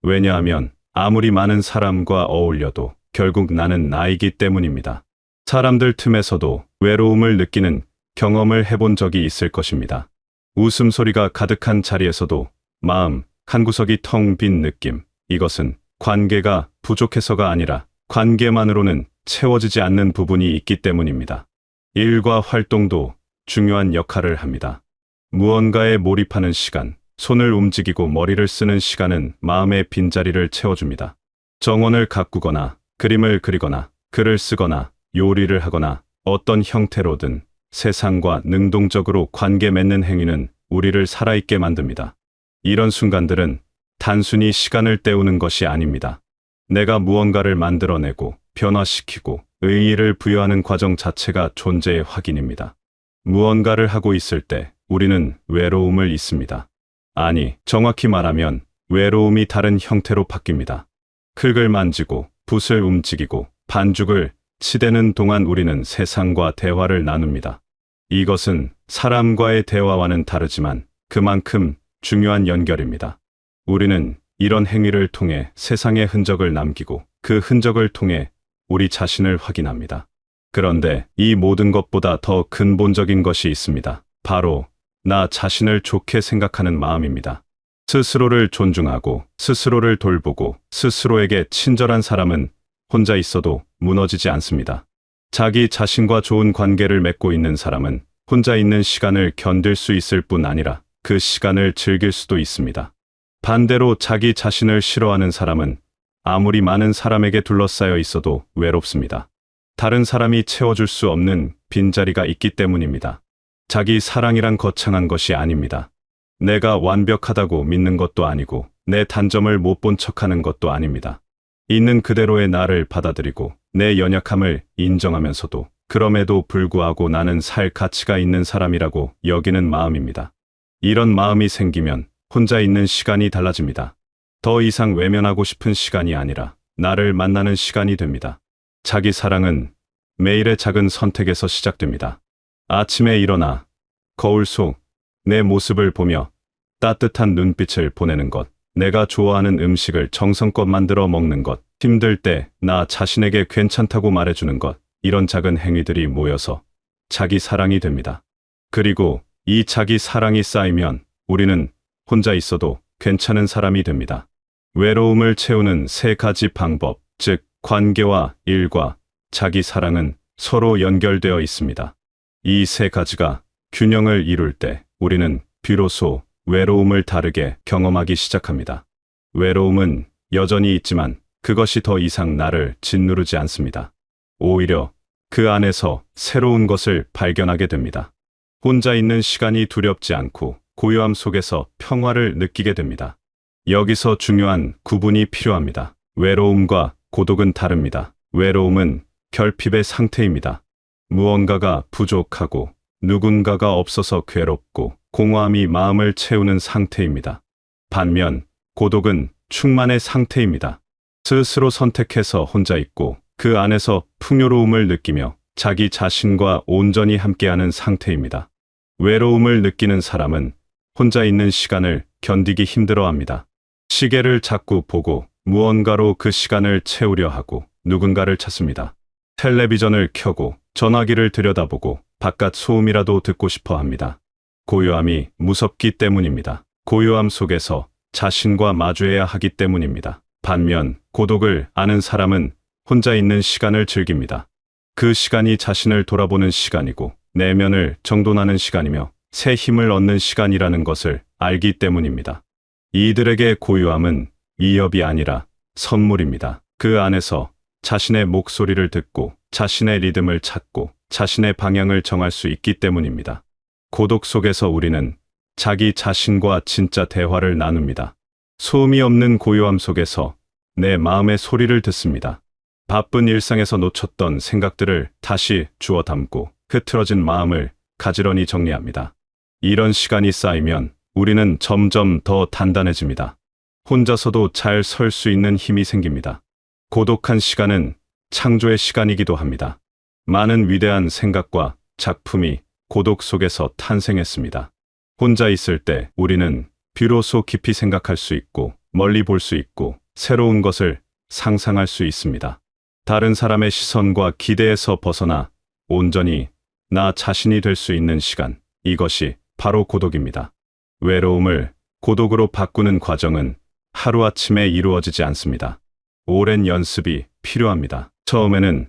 왜냐하면 아무리 많은 사람과 어울려도 결국 나는 나이기 때문입니다. 사람들 틈에서도 외로움을 느끼는 경험을 해본 적이 있을 것입니다. 웃음소리가 가득한 자리에서도 마음 한구석이 텅 빈 느낌, 이것은 관계가 부족해서가 아니라 관계만으로는 채워지지 않는 부분이 있기 때문입니다. 일과 활동도 중요한 역할을 합니다. 무언가에 몰입하는 시간, 손을 움직이고 머리를 쓰는 시간은 마음의 빈자리를 채워줍니다. 정원을 가꾸거나 그림을 그리거나 글을 쓰거나 요리를 하거나 어떤 형태로든 세상과 능동적으로 관계 맺는 행위는 우리를 살아있게 만듭니다. 이런 순간들은 단순히 시간을 때우는 것이 아닙니다. 내가 무언가를 만들어내고 변화시키고 의의를 부여하는 과정 자체가 존재의 확인입니다. 무언가를 하고 있을 때 우리는 외로움을 잊습니다. 아니, 정확히 말하면 외로움이 다른 형태로 바뀝니다. 흙을 만지고 붓을 움직이고 반죽을 치대는 동안 우리는 세상과 대화를 나눕니다. 이것은 사람과의 대화와는 다르지만 그만큼 중요한 연결입니다. 우리는 이런 행위를 통해 세상의 흔적을 남기고 그 흔적을 통해 우리 자신을 확인합니다. 그런데 이 모든 것보다 더 근본적인 것이 있습니다. 바로 나 자신을 좋게 생각하는 마음입니다. 스스로를 존중하고 스스로를 돌보고 스스로에게 친절한 사람은 혼자 있어도 무너지지 않습니다. 자기 자신과 좋은 관계를 맺고 있는 사람은 혼자 있는 시간을 견딜 수 있을 뿐 아니라 그 시간을 즐길 수도 있습니다. 반대로 자기 자신을 싫어하는 사람은 아무리 많은 사람에게 둘러싸여 있어도 외롭습니다. 다른 사람이 채워줄 수 없는 빈자리가 있기 때문입니다. 자기 사랑이란 거창한 것이 아닙니다. 내가 완벽하다고 믿는 것도 아니고 내 단점을 못 본 척하는 것도 아닙니다. 있는 그대로의 나를 받아들이고 내 연약함을 인정하면서도 그럼에도 불구하고 나는 살 가치가 있는 사람이라고 여기는 마음입니다. 이런 마음이 생기면 혼자 있는 시간이 달라집니다. 더 이상 외면하고 싶은 시간이 아니라 나를 만나는 시간이 됩니다. 자기 사랑은 매일의 작은 선택에서 시작됩니다. 아침에 일어나 거울 속 내 모습을 보며 따뜻한 눈빛을 보내는 것, 내가 좋아하는 음식을 정성껏 만들어 먹는 것, 힘들 때 나 자신에게 괜찮다고 말해주는 것, 이런 작은 행위들이 모여서 자기 사랑이 됩니다. 그리고 이 자기 사랑이 쌓이면 우리는 혼자 있어도 괜찮은 사람이 됩니다. 외로움을 채우는 세 가지 방법, 즉 관계와 일과 자기 사랑은 서로 연결되어 있습니다. 이 세 가지가 균형을 이룰 때 우리는 비로소 외로움을 다르게 경험하기 시작합니다. 외로움은 여전히 있지만 그것이 더 이상 나를 짓누르지 않습니다. 오히려 그 안에서 새로운 것을 발견하게 됩니다. 혼자 있는 시간이 두렵지 않고 고요함 속에서 평화를 느끼게 됩니다. 여기서 중요한 구분이 필요합니다. 외로움과 고독은 다릅니다. 외로움은 결핍의 상태입니다. 무언가가 부족하고 누군가가 없어서 괴롭고 공허함이 마음을 채우는 상태입니다. 반면 고독은 충만의 상태입니다. 스스로 선택해서 혼자 있고 그 안에서 풍요로움을 느끼며 자기 자신과 온전히 함께하는 상태입니다. 외로움을 느끼는 사람은 혼자 있는 시간을 견디기 힘들어합니다. 시계를 자꾸 보고 무언가로 그 시간을 채우려 하고 누군가를 찾습니다. 텔레비전을 켜고 전화기를 들여다보고 바깥 소음이라도 듣고 싶어 합니다. 고요함이 무섭기 때문입니다. 고요함 속에서 자신과 마주해야 하기 때문입니다. 반면 고독을 아는 사람은 혼자 있는 시간을 즐깁니다. 그 시간이 자신을 돌아보는 시간이고 내면을 정돈하는 시간이며 새 힘을 얻는 시간이라는 것을 알기 때문입니다. 이들에게 고요함은 위협이 아니라 선물입니다. 그 안에서 자신의 목소리를 듣고 자신의 리듬을 찾고 자신의 방향을 정할 수 있기 때문입니다. 고독 속에서 우리는 자기 자신과 진짜 대화를 나눕니다. 소음이 없는 고요함 속에서 내 마음의 소리를 듣습니다. 바쁜 일상에서 놓쳤던 생각들을 다시 주워 담고 흐트러진 마음을 가지런히 정리합니다. 이런 시간이 쌓이면 우리는 점점 더 단단해집니다. 혼자서도 잘 설 수 있는 힘이 생깁니다. 고독한 시간은 창조의 시간이기도 합니다. 많은 위대한 생각과 작품이 고독 속에서 탄생했습니다. 혼자 있을 때 우리는 비로소 깊이 생각할 수 있고 멀리 볼 수 있고 새로운 것을 상상할 수 있습니다. 다른 사람의 시선과 기대에서 벗어나 온전히 나 자신이 될 수 있는 시간, 이것이 바로 고독입니다. 외로움을 고독으로 바꾸는 과정은 하루아침에 이루어지지 않습니다. 오랜 연습이 필요합니다. 처음에는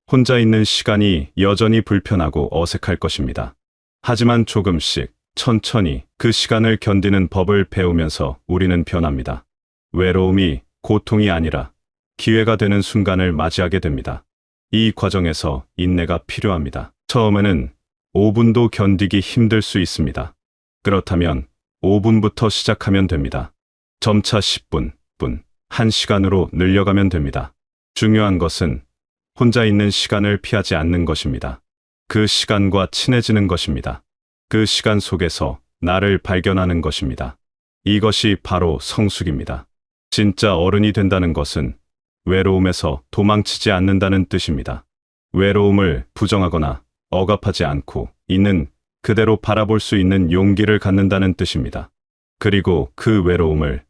혼자 있는 시간이 여전히 불편하고 어색할 것입니다. 하지만 조금씩 천천히 그 시간을 견디는 법을 배우면서 우리는 변합니다. 외로움이 고통이 아니라 기회가 되는 순간을 맞이하게 됩니다. 이 과정에서 인내가 필요합니다. 처음에는 5분도 견디기 힘들 수 있습니다. 그렇다면 5분부터 시작하면 됩니다. 점차 10분, 1시간으로 늘려가면 됩니다. 중요한 것은 혼자 있는 시간을 피하지 않는 것입니다. 그 시간과 친해지는 것입니다. 그 시간 속에서 나를 발견하는 것입니다. 이것이 바로 성숙입니다. 진짜 어른이 된다는 것은 외로움에서 도망치지 않는다는 뜻입니다. 외로움을 부정하거나 억압하지 않고 있는 그대로 바라볼 수 있는 용기를 갖는다는 뜻입니다. 그리고 그 외로움을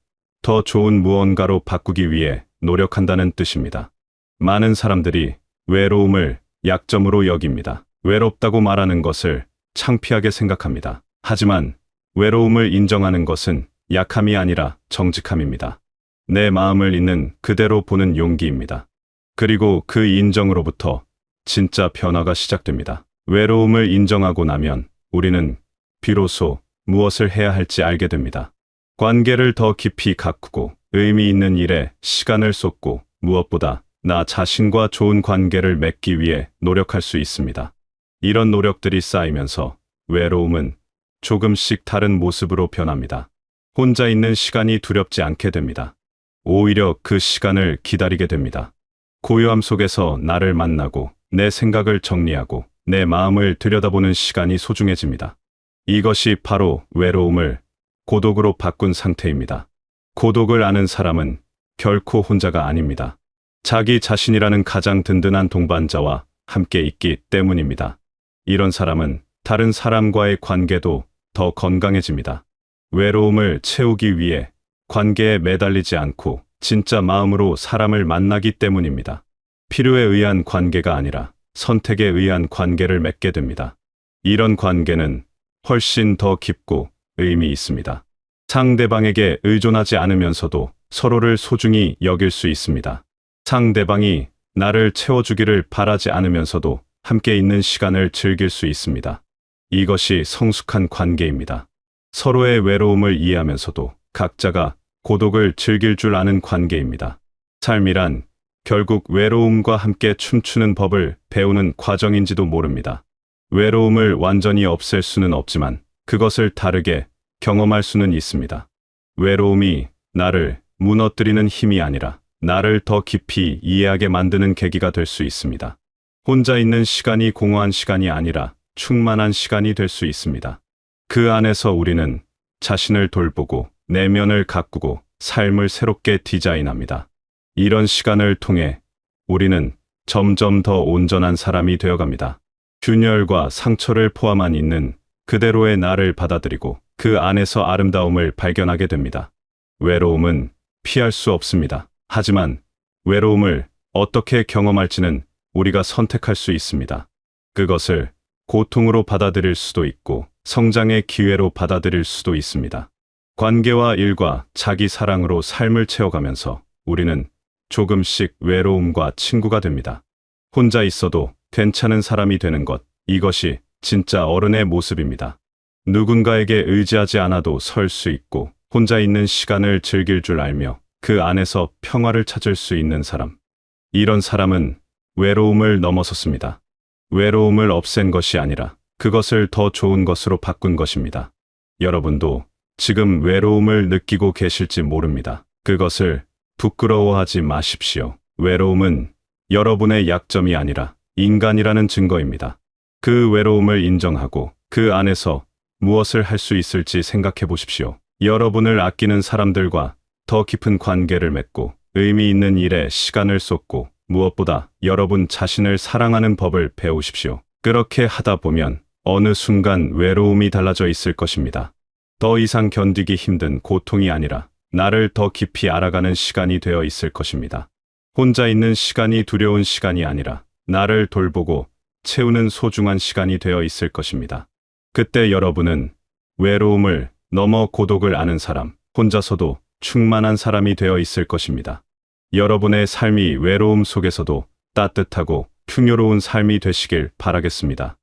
더 좋은 무언가로 바꾸기 위해 노력한다는 뜻입니다. 많은 사람들이 외로움을 약점으로 여깁니다. 외롭다고 말하는 것을 창피하게 생각합니다. 하지만 외로움을 인정하는 것은 약함이 아니라 정직함입니다. 내 마음을 있는 그대로 보는 용기입니다. 그리고 그 인정으로부터 진짜 변화가 시작됩니다. 외로움을 인정하고 나면 우리는 비로소 무엇을 해야 할지 알게 됩니다. 관계를 더 깊이 가꾸고 의미 있는 일에 시간을 쏟고 무엇보다 나 자신과 좋은 관계를 맺기 위해 노력할 수 있습니다. 이런 노력들이 쌓이면서 외로움은 조금씩 다른 모습으로 변합니다. 혼자 있는 시간이 두렵지 않게 됩니다. 오히려 그 시간을 기다리게 됩니다. 고요함 속에서 나를 만나고 내 생각을 정리하고 내 마음을 들여다보는 시간이 소중해집니다. 이것이 바로 외로움을 고독으로 바꾼 상태입니다. 고독을 아는 사람은 결코 혼자가 아닙니다. 자기 자신이라는 가장 든든한 동반자와 함께 있기 때문입니다. 이런 사람은 다른 사람과의 관계도 더 건강해집니다. 외로움을 채우기 위해 관계에 매달리지 않고 진짜 마음으로 사람을 만나기 때문입니다. 필요에 의한 관계가 아니라 선택에 의한 관계를 맺게 됩니다. 이런 관계는 훨씬 더 깊고 의미 있습니다. 상대방에게 의존하지 않으면서도 서로를 소중히 여길 수 있습니다. 상대방이 나를 채워주기를 바라지 않으면서도 함께 있는 시간을 즐길 수 있습니다. 이것이 성숙한 관계입니다. 서로의 외로움을 이해하면서도 각자가 고독을 즐길 줄 아는 관계입니다. 삶이란 결국 외로움과 함께 춤추는 법을 배우는 과정인지도 모릅니다. 외로움을 완전히 없앨 수는 없지만 그것을 다르게 경험할 수는 있습니다. 외로움이 나를 무너뜨리는 힘이 아니라 나를 더 깊이 이해하게 만드는 계기가 될 수 있습니다. 혼자 있는 시간이 공허한 시간이 아니라 충만한 시간이 될 수 있습니다. 그 안에서 우리는 자신을 돌보고 내면을 가꾸고 삶을 새롭게 디자인합니다. 이런 시간을 통해 우리는 점점 더 온전한 사람이 되어갑니다. 균열과 상처를 포함한 있는 그대로의 나를 받아들이고 그 안에서 아름다움을 발견하게 됩니다. 외로움은 피할 수 없습니다. 하지만 외로움을 어떻게 경험할지는 우리가 선택할 수 있습니다. 그것을 고통으로 받아들일 수도 있고 성장의 기회로 받아들일 수도 있습니다. 관계와 일과 자기 사랑으로 삶을 채워가면서 우리는 조금씩 외로움과 친구가 됩니다. 혼자 있어도 괜찮은 사람이 되는 것, 이것이 진짜 어른의 모습입니다. 누군가에게 의지하지 않아도 설 수 있고 혼자 있는 시간을 즐길 줄 알며 그 안에서 평화를 찾을 수 있는 사람. 이런 사람은 외로움을 넘어섰습니다. 외로움을 없앤 것이 아니라 그것을 더 좋은 것으로 바꾼 것입니다. 여러분도 지금 외로움을 느끼고 계실지 모릅니다. 그것을 부끄러워하지 마십시오. 외로움은 여러분의 약점이 아니라 인간이라는 증거입니다. 그 외로움을 인정하고 그 안에서 무엇을 할 수 있을지 생각해 보십시오. 여러분을 아끼는 사람들과 더 깊은 관계를 맺고 의미 있는 일에 시간을 쏟고 무엇보다 여러분 자신을 사랑하는 법을 배우십시오. 그렇게 하다 보면 어느 순간 외로움이 달라져 있을 것입니다. 더 이상 견디기 힘든 고통이 아니라 나를 더 깊이 알아가는 시간이 되어 있을 것입니다. 혼자 있는 시간이 두려운 시간이 아니라 나를 돌보고 채우는 소중한 시간이 되어 있을 것입니다. 그때 여러분은 외로움을 넘어 고독을 아는 사람, 혼자서도 충만한 사람이 되어 있을 것입니다. 여러분의 삶이 외로움 속에서도 따뜻하고 풍요로운 삶이 되시길 바라겠습니다.